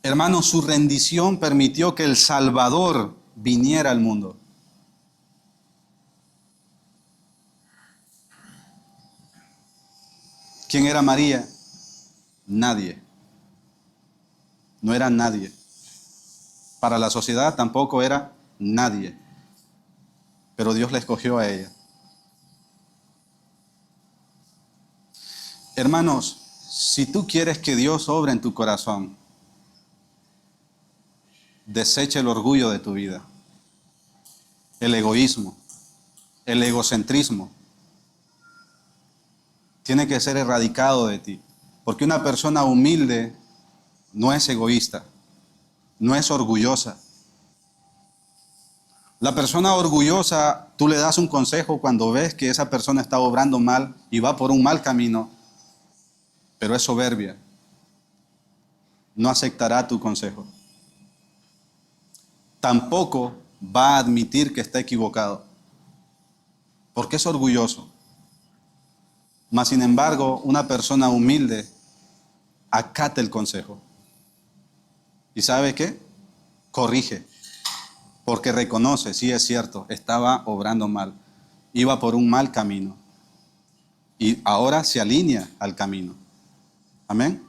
Hermanos, su rendición permitió que el Salvador viniera al mundo. ¿Quién era María? Nadie. No era nadie. Para la sociedad tampoco era nadie. Pero Dios la escogió a ella. Hermanos, si tú quieres que Dios obre en tu corazón, desecha el orgullo de tu vida, el egoísmo, el egocentrismo. Tiene que ser erradicado de ti, porque una persona humilde no es egoísta, no es orgullosa. La persona orgullosa, tú le das un consejo cuando ves que esa persona está obrando mal y va por un mal camino, pero es soberbia. No aceptará tu consejo. Tampoco va a admitir que está equivocado, porque es orgulloso. Mas, sin embargo, una persona humilde acata el consejo. ¿Y sabe qué? Corrige, porque reconoce, sí es cierto, estaba obrando mal, iba por un mal camino y ahora se alinea al camino. Amén.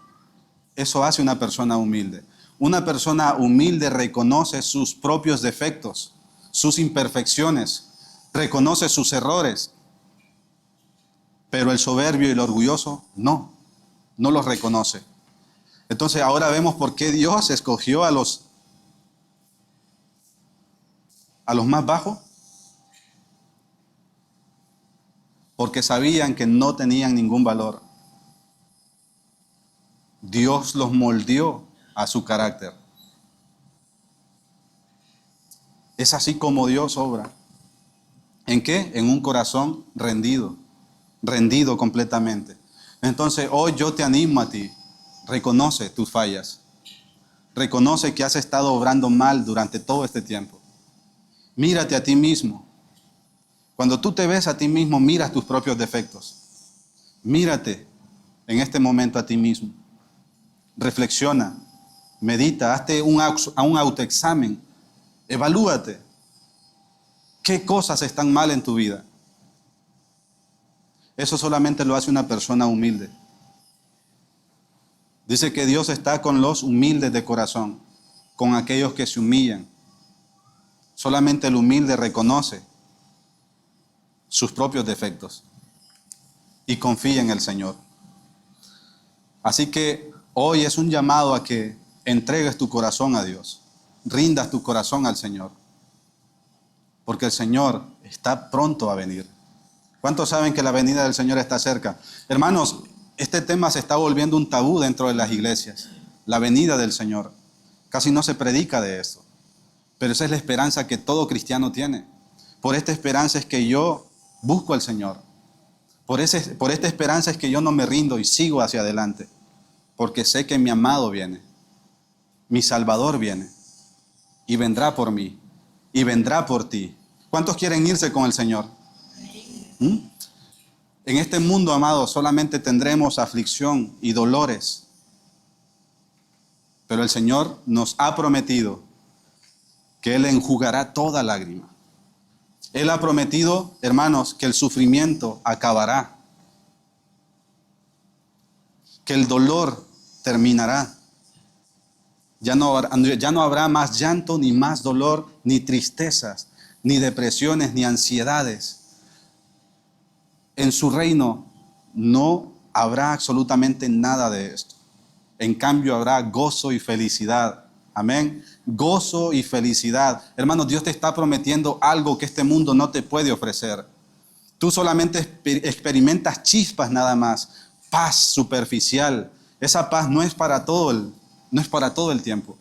Eso hace una persona humilde. Una persona humilde reconoce sus propios defectos, sus imperfecciones, reconoce sus errores. Pero el soberbio y el orgulloso no los reconoce. Entonces ahora vemos por qué Dios escogió a los más bajos. Porque sabían que no tenían ningún valor. Dios los moldeó a su carácter. Es así como Dios obra. ¿En qué? En un corazón rendido completamente. Entonces hoy yo te animo a ti, reconoce tus fallas, reconoce que has estado obrando mal durante todo este tiempo. Mírate a ti mismo. Cuando tú te ves a ti mismo, miras tus propios defectos. Mírate en este momento a ti mismo. Reflexiona, medita, hazte un autoexamen, evalúate. ¿Qué cosas están mal en tu vida? Eso solamente lo hace una persona humilde. Dice que Dios está con los humildes de corazón, con aquellos que se humillan. Solamente el humilde reconoce sus propios defectos y confía en el Señor. Así que hoy es un llamado a que entregues tu corazón a Dios, rindas tu corazón al Señor, porque el Señor está pronto a venir. ¿Cuántos saben que la venida del Señor está cerca? Hermanos, este tema se está volviendo un tabú dentro de las iglesias, la venida del Señor. Casi no se predica de esto, pero esa es la esperanza que todo cristiano tiene. Por esta esperanza es que yo busco al Señor. Por esta esperanza es que yo no me rindo y sigo hacia adelante, porque sé que mi amado viene, mi Salvador viene, y vendrá por mí, y vendrá por ti. ¿Cuántos quieren irse con el Señor? En este mundo, amados, solamente tendremos aflicción y dolores, pero el Señor nos ha prometido que Él enjugará toda lágrima. Él ha prometido, hermanos, que el sufrimiento acabará, que el dolor terminará. Ya no habrá más llanto, ni más dolor, ni tristezas, ni depresiones, ni ansiedades. En su reino no habrá absolutamente nada de esto. En cambio habrá gozo y felicidad. Amén. Gozo y felicidad. Hermanos, Dios te está prometiendo algo que este mundo no te puede ofrecer. Tú solamente experimentas chispas nada más. Paz superficial. Esa paz no es para todo el tiempo.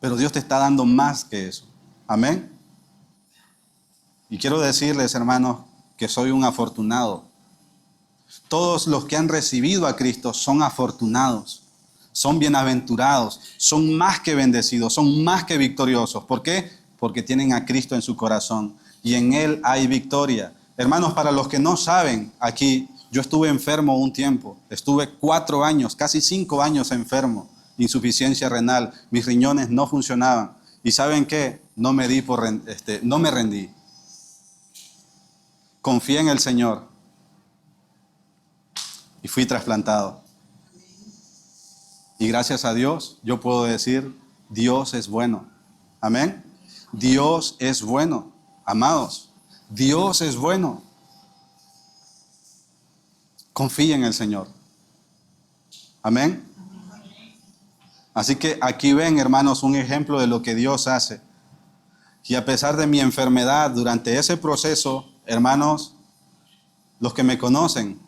Pero Dios te está dando más que eso. Amén. Y quiero decirles, hermanos, que soy un afortunado. Todos los que han recibido a Cristo son afortunados, son bienaventurados, son más que bendecidos, son más que victoriosos. ¿Por qué? Porque tienen a Cristo en su corazón y en Él hay victoria. Hermanos, para los que no saben, aquí yo estuve enfermo un tiempo, estuve 4 años, casi 5 años enfermo, insuficiencia renal, mis riñones no funcionaban. ¿Y saben qué? No me rendí. Confié en el Señor y fui trasplantado. Y gracias a Dios, yo puedo decir, Dios es bueno. Amén. Dios es bueno, amados. Dios es bueno. Confía en el Señor. Amén. Así que aquí ven, hermanos, un ejemplo de lo que Dios hace. Y a pesar de mi enfermedad, durante ese proceso, hermanos, los que me conocen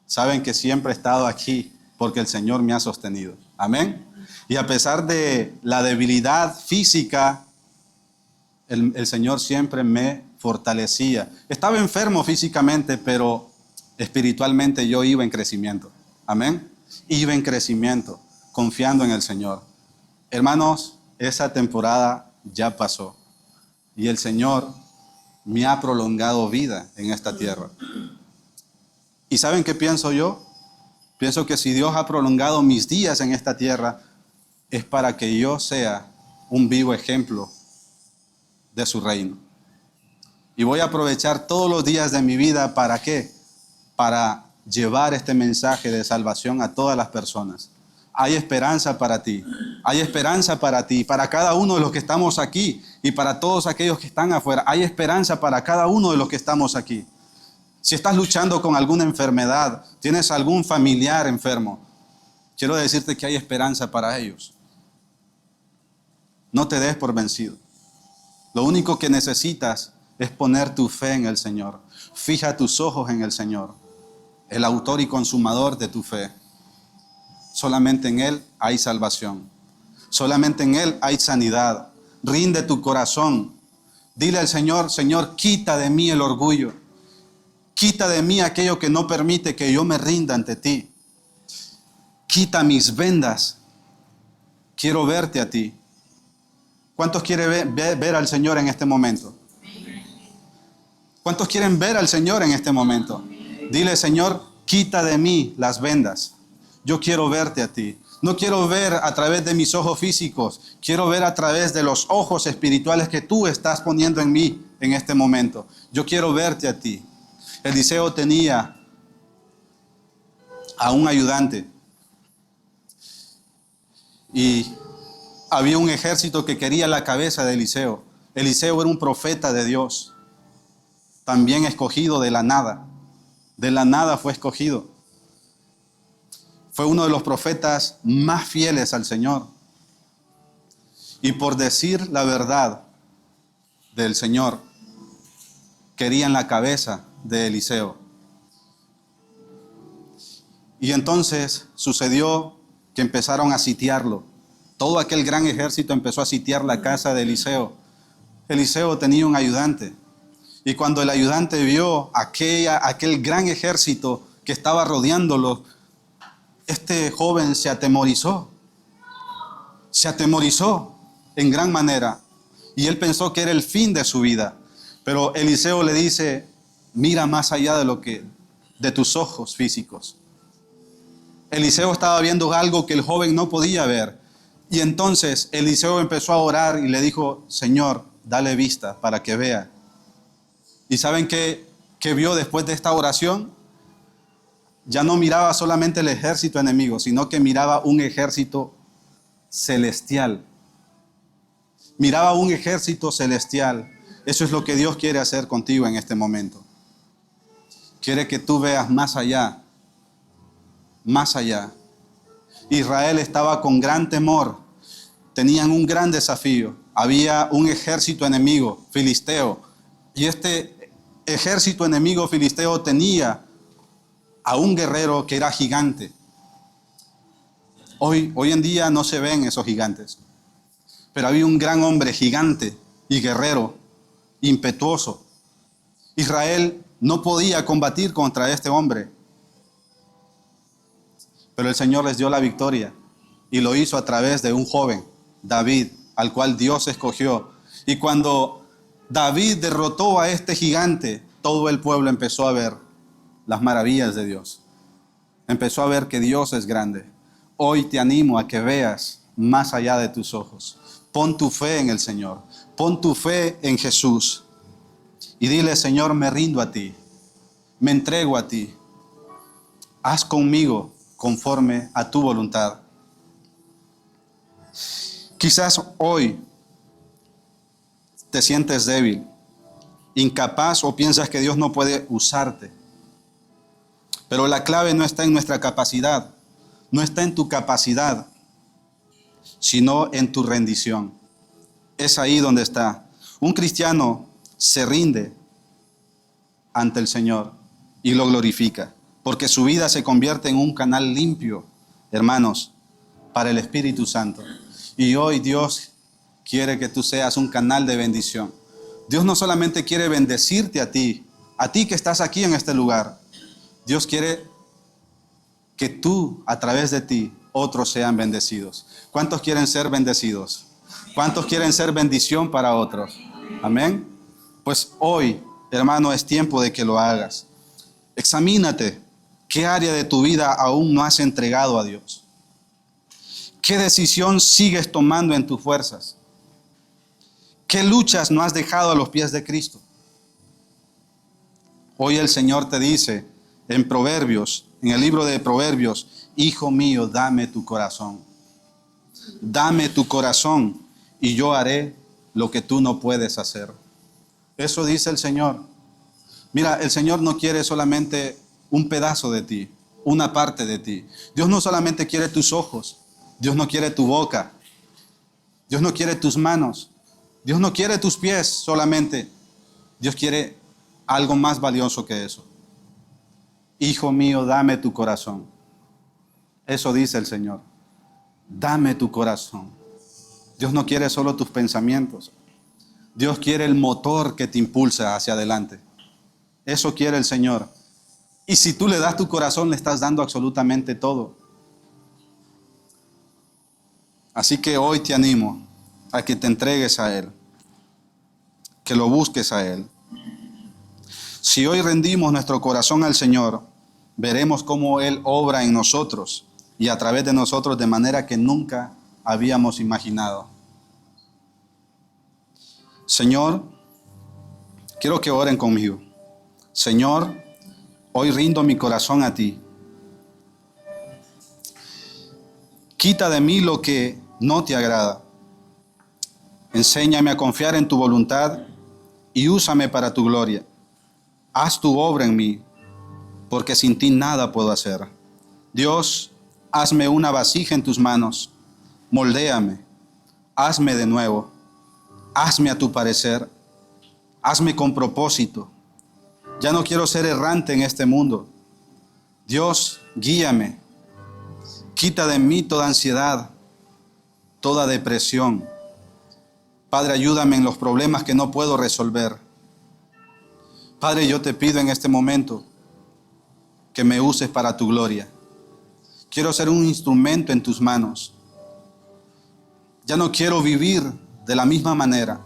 saben que siempre he estado aquí porque el Señor me ha sostenido. Amén. Y a pesar de la debilidad física, el Señor siempre me fortalecía. Estaba enfermo físicamente, pero espiritualmente yo iba en crecimiento. Amén. Iba en crecimiento, confiando en el Señor. Hermanos, esa temporada ya pasó. Y el Señor me ha prolongado vida en esta tierra. ¿Y saben qué pienso yo? Pienso que si Dios ha prolongado mis días en esta tierra, es para que yo sea un vivo ejemplo de su reino. Y voy a aprovechar todos los días de mi vida, ¿para qué? Para llevar este mensaje de salvación a todas las personas. Hay esperanza para ti. Hay esperanza para ti, para cada uno de los que estamos aquí y para todos aquellos que están afuera. Hay esperanza para cada uno de los que estamos aquí. Si estás luchando con alguna enfermedad, tienes algún familiar enfermo, quiero decirte que hay esperanza para ellos. No te des por vencido. Lo único que necesitas es poner tu fe en el Señor. Fija tus ojos en el Señor, el autor y consumador de tu fe. Solamente en Él hay salvación. Solamente en Él hay sanidad. Rinde tu corazón. Dile al Señor, Señor, quita de mí el orgullo. Quita de mí aquello que no permite que yo me rinda ante ti. Quita mis vendas. Quiero verte a ti. ¿Cuántos quieren ver al Señor en este momento? ¿Cuántos quieren ver al Señor en este momento? Dile, Señor, quita de mí las vendas. Yo quiero verte a ti. No quiero ver a través de mis ojos físicos. Quiero ver a través de los ojos espirituales que tú estás poniendo en mí en este momento. Yo quiero verte a ti. Eliseo tenía a un ayudante. Y había un ejército que quería la cabeza de Eliseo. Eliseo era un profeta de Dios, también escogido de la nada. De la nada fue escogido. Fue uno de los profetas más fieles al Señor. Y por decir la verdad del Señor, querían la cabeza de Eliseo. Y entonces sucedió que empezaron a sitiarlo. Todo aquel gran ejército empezó a sitiar la casa de Eliseo. Eliseo tenía un ayudante. Y cuando el ayudante vio aquel gran ejército que estaba rodeándolo, este joven se atemorizó. Se atemorizó en gran manera. Y él pensó que era el fin de su vida. Pero Eliseo le dice, mira más allá de tus ojos físicos. Eliseo estaba viendo algo que el joven no podía ver. Y entonces Eliseo empezó a orar y le dijo, Señor, dale vista para que vea. ¿Y saben qué vio después de esta oración? Ya no miraba solamente el ejército enemigo, sino que miraba un ejército celestial. Miraba un ejército celestial. Eso es lo que Dios quiere hacer contigo en este momento. Quiere que tú veas más allá. Más allá. Israel estaba con gran temor. Tenían un gran desafío. Había un ejército enemigo, filisteo. Y este ejército enemigo filisteo tenía a un guerrero que era gigante. Hoy en día no se ven esos gigantes. Pero había un gran hombre gigante y guerrero, impetuoso. Israel no podía combatir contra este hombre. Pero el Señor les dio la victoria y lo hizo a través de un joven, David, al cual Dios escogió. Y cuando David derrotó a este gigante, todo el pueblo empezó a ver las maravillas de Dios. Empezó a ver que Dios es grande. Hoy te animo a que veas más allá de tus ojos. Pon tu fe en el Señor. Pon tu fe en Jesús. Y dile, Señor, me rindo a ti. Me entrego a ti. Haz conmigo conforme a tu voluntad. Quizás hoy te sientes débil, incapaz o piensas que Dios no puede usarte. Pero la clave no está en nuestra capacidad, no está en tu capacidad, sino en tu rendición. Es ahí donde está. Un cristiano se rinde ante el Señor y lo glorifica, porque su vida se convierte en un canal limpio, hermanos, para el Espíritu Santo. Y hoy Dios quiere que tú seas un canal de bendición. Dios no solamente quiere bendecirte a ti que estás aquí en este lugar. Dios quiere que tú, a través de ti, otros sean bendecidos. ¿Cuántos quieren ser bendecidos? ¿Cuántos quieren ser bendición para otros? Amén. Pues hoy, hermano, es tiempo de que lo hagas. Examínate. ¿Qué área de tu vida aún no has entregado a Dios? ¿Qué decisión sigues tomando en tus fuerzas? ¿Qué luchas no has dejado a los pies de Cristo? Hoy el Señor te dice en Proverbios, en el libro de Proverbios, hijo mío, dame tu corazón. Dame tu corazón y yo haré lo que tú no puedes hacer. Eso dice el Señor. Mira, el Señor no quiere solamente un pedazo de ti, una parte de ti. Dios no solamente quiere tus ojos, Dios no quiere tu boca, Dios no quiere tus manos, Dios no quiere tus pies solamente. Dios quiere algo más valioso que eso. Hijo mío, dame tu corazón. Eso dice el Señor. Dame tu corazón. Dios no quiere solo tus pensamientos. Dios quiere el motor que te impulsa hacia adelante. Eso quiere el Señor. Y si tú le das tu corazón, le estás dando absolutamente todo. Así que hoy te animo a que te entregues a Él, que lo busques a Él. Si hoy rendimos nuestro corazón al Señor, veremos cómo Él obra en nosotros y a través de nosotros de manera que nunca habíamos imaginado. Señor, quiero que oren conmigo. Señor, hoy rindo mi corazón a ti. Quita de mí lo que no te agrada. Enséñame a confiar en tu voluntad y úsame para tu gloria. Haz tu obra en mí, porque sin ti nada puedo hacer. Dios, hazme una vasija en tus manos. Moldéame, hazme de nuevo. Hazme a tu parecer. Hazme con propósito. Ya no quiero ser errante en este mundo. Dios, guíame. Quita de mí toda ansiedad, toda depresión. Padre, ayúdame en los problemas que no puedo resolver. Padre, yo te pido en este momento que me uses para tu gloria. Quiero ser un instrumento en tus manos. Ya no quiero vivir de la misma manera.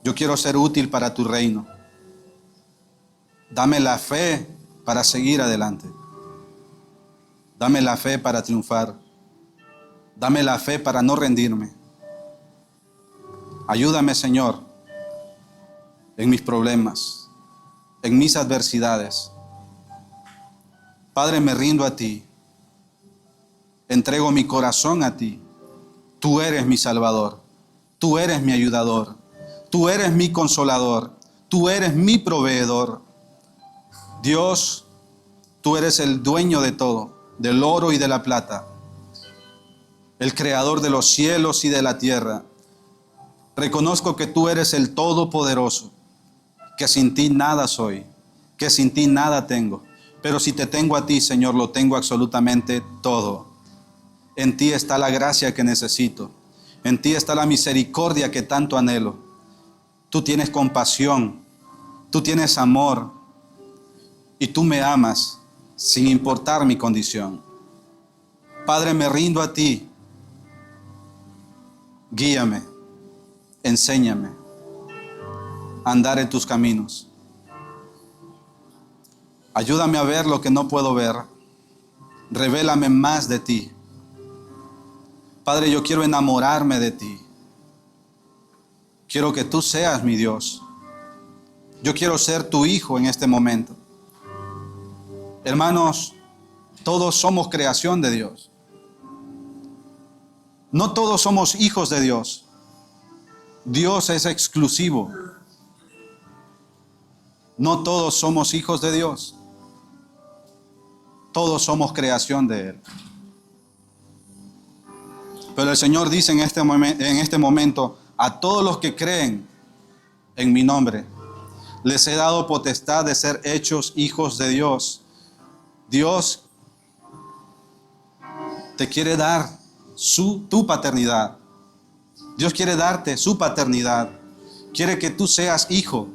Yo quiero ser útil para tu reino. Dame la fe para seguir adelante. Dame la fe para triunfar. Dame la fe para no rendirme. Ayúdame, Señor, en mis problemas, en mis adversidades. Padre, me rindo a ti. Entrego mi corazón a ti. Tú eres mi Salvador. Tú eres mi ayudador. Tú eres mi consolador. Tú eres mi proveedor. Dios, tú eres el dueño de todo, del oro y de la plata, el creador de los cielos y de la tierra. Reconozco que tú eres el Todopoderoso, que sin ti nada soy, que sin ti nada tengo. Pero si te tengo a ti, Señor, lo tengo absolutamente todo. En ti está la gracia que necesito. En ti está la misericordia que tanto anhelo. Tú tienes compasión, tú tienes amor y tú me amas sin importar mi condición. Padre, me rindo a ti. Guíame, enséñame a andar en tus caminos. Ayúdame a ver lo que no puedo ver. Revélame más de ti. Padre, yo quiero enamorarme de ti. Quiero que tú seas mi Dios. Yo quiero ser tu hijo en este momento. Hermanos, todos somos creación de Dios. No todos somos hijos de Dios. Dios es exclusivo. No todos somos hijos de Dios. Todos somos creación de Él. Pero el Señor dice en este momento, a todos los que creen en mi nombre, les he dado potestad de ser hechos hijos de Dios. Dios te quiere dar tu paternidad. Dios quiere darte su paternidad. Quiere que tú seas hijo.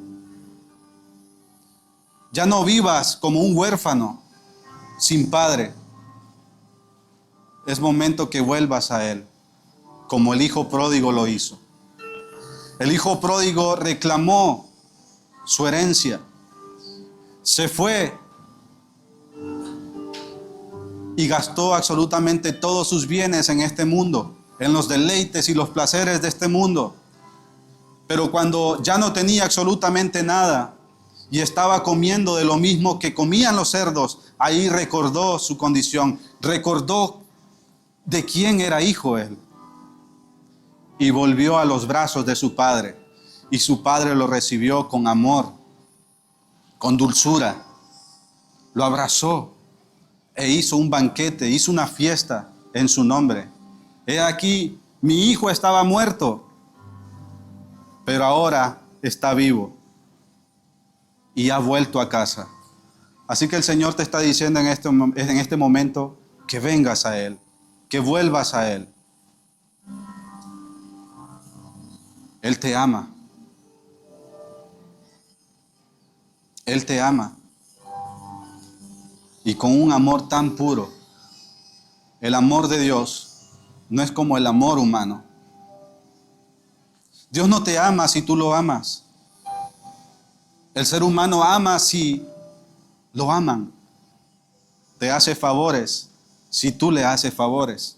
Ya no vivas como un huérfano sin padre. Es momento que vuelvas a Él, como el hijo pródigo lo hizo. El hijo pródigo reclamó su herencia. Se fue y gastó absolutamente todos sus bienes en este mundo, en los deleites y los placeres de este mundo. Pero cuando ya no tenía absolutamente nada y estaba comiendo de lo mismo que comían los cerdos, ahí recordó su condición, recordó de quién era hijo él. Y volvió a los brazos de su padre. Y su padre lo recibió con amor, con dulzura. Lo abrazó e hizo un banquete, hizo una fiesta en su nombre. He aquí, mi hijo estaba muerto, pero ahora está vivo y ha vuelto a casa. Así que el Señor te está diciendo en este momento que vengas a Él, que vuelvas a Él. Él te ama. Él te ama. Y con un amor tan puro. El amor de Dios no es como el amor humano. Dios no te ama si tú lo amas. El ser humano ama si lo aman. Te hace favores si tú le haces favores.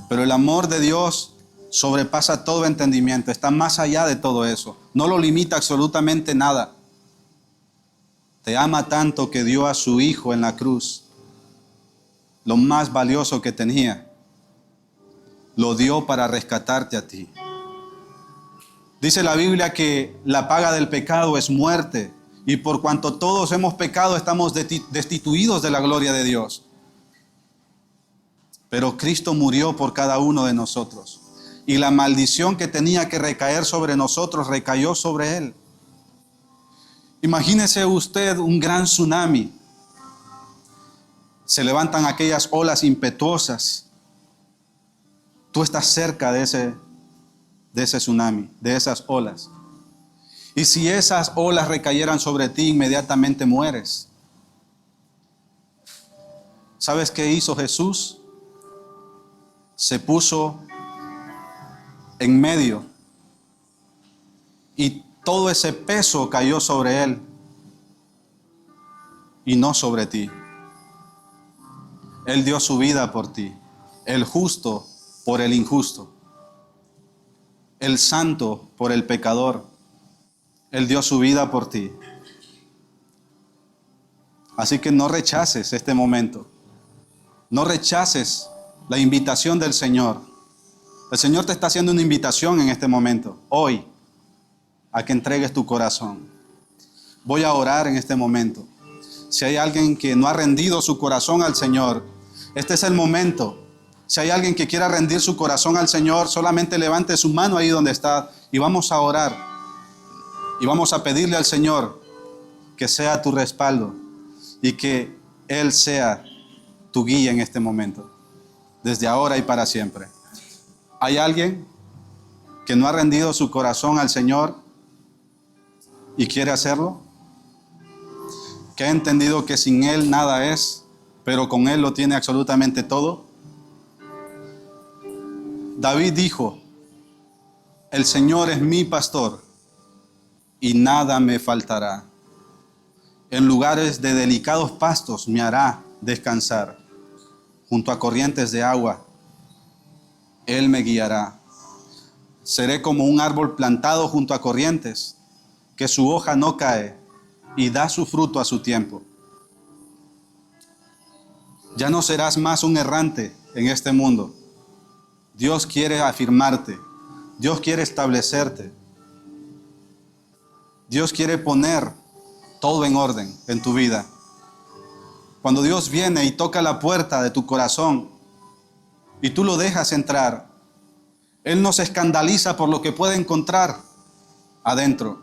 Pero el amor de Dios sobrepasa todo entendimiento, está más allá de todo eso. No lo limita absolutamente nada. Te ama tanto que dio a su Hijo en la cruz lo más valioso que tenía, lo dio para rescatarte a ti. Dice la Biblia que la paga del pecado es muerte, y por cuanto todos hemos pecado, estamos destituidos de la gloria de Dios. Pero Cristo murió por cada uno de nosotros, y la maldición que tenía que recaer sobre nosotros recayó sobre Él. Imagínese usted un gran tsunami. Se levantan aquellas olas impetuosas. Tú estás cerca de ese tsunami, de esas olas. Y si esas olas recayeran sobre ti, inmediatamente mueres. ¿Sabes qué hizo Jesús? Se puso en medio y todo ese peso cayó sobre Él y no sobre ti. Él dio su vida por ti, el justo por el injusto, el santo por el pecador. Él dio su vida por ti. Así que no rechaces este momento. No rechaces la invitación del Señor. El Señor te está haciendo una invitación en este momento, hoy, a que entregues tu corazón. Voy a orar en este momento. Si hay alguien que no ha rendido su corazón al Señor, este es el momento. Si hay alguien que quiera rendir su corazón al Señor, solamente levante su mano ahí donde está y vamos a orar. Y vamos a pedirle al Señor que sea tu respaldo y que Él sea tu guía en este momento, desde ahora y para siempre. ¿Hay alguien que no ha rendido su corazón al Señor y quiere hacerlo? Que ha entendido que sin Él nada es, pero con Él lo tiene absolutamente todo. David dijo: el Señor es mi pastor y nada me faltará. En lugares de delicados pastos me hará descansar. Junto a corrientes de agua, Él me guiará. Seré como un árbol plantado junto a corrientes, que su hoja no cae y da su fruto a su tiempo. Ya no serás más un errante en este mundo. Dios quiere afirmarte. Dios quiere establecerte. Dios quiere poner todo en orden en tu vida. Cuando Dios viene y toca la puerta de tu corazón y tú lo dejas entrar, Él no se escandaliza por lo que puede encontrar adentro.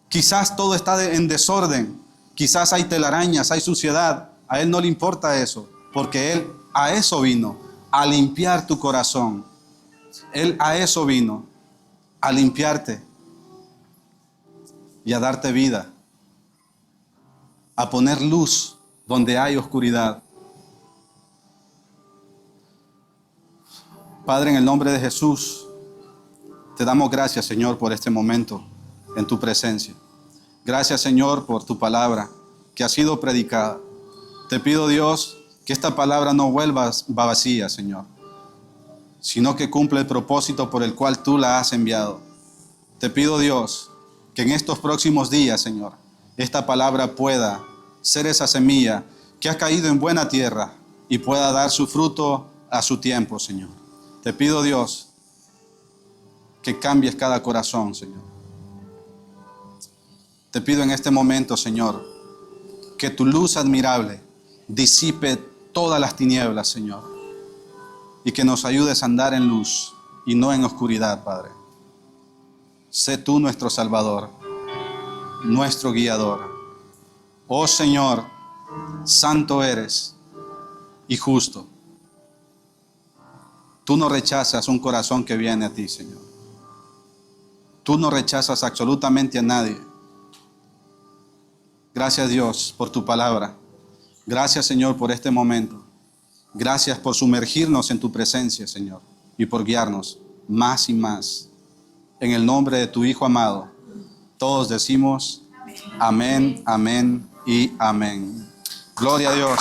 Quizás todo está en desorden, quizás hay telarañas, hay suciedad. A Él no le importa eso, porque Él a eso vino, a limpiar tu corazón. Él a eso vino, a limpiarte y a darte vida, a poner luz donde hay oscuridad. Padre, en el nombre de Jesús, te damos gracias, Señor, por este momento en tu presencia. Gracias, Señor, por tu palabra que ha sido predicada. Te pido, Dios, que esta palabra no vuelva vacía, Señor, sino que cumple el propósito por el cual tú la has enviado. Te pido, Dios, que en estos próximos días, Señor, esta palabra pueda ser esa semilla que ha caído en buena tierra y pueda dar su fruto a su tiempo, Señor. Te pido, Dios, que cambies cada corazón, Señor. Te pido en este momento, Señor, que tu luz admirable disipe todas las tinieblas, Señor, y que nos ayudes a andar en luz y no en oscuridad, Padre. Sé tú nuestro Salvador, nuestro guiador. Oh Señor, santo eres y justo. Tú no rechazas un corazón que viene a ti, Señor. Tú no rechazas absolutamente a nadie. Gracias, Dios, por tu palabra. Gracias, Señor, por este momento. Gracias por sumergirnos en tu presencia, Señor, y por guiarnos más y más. En el nombre de tu Hijo amado, todos decimos amén, amén y amén. Gloria a Dios.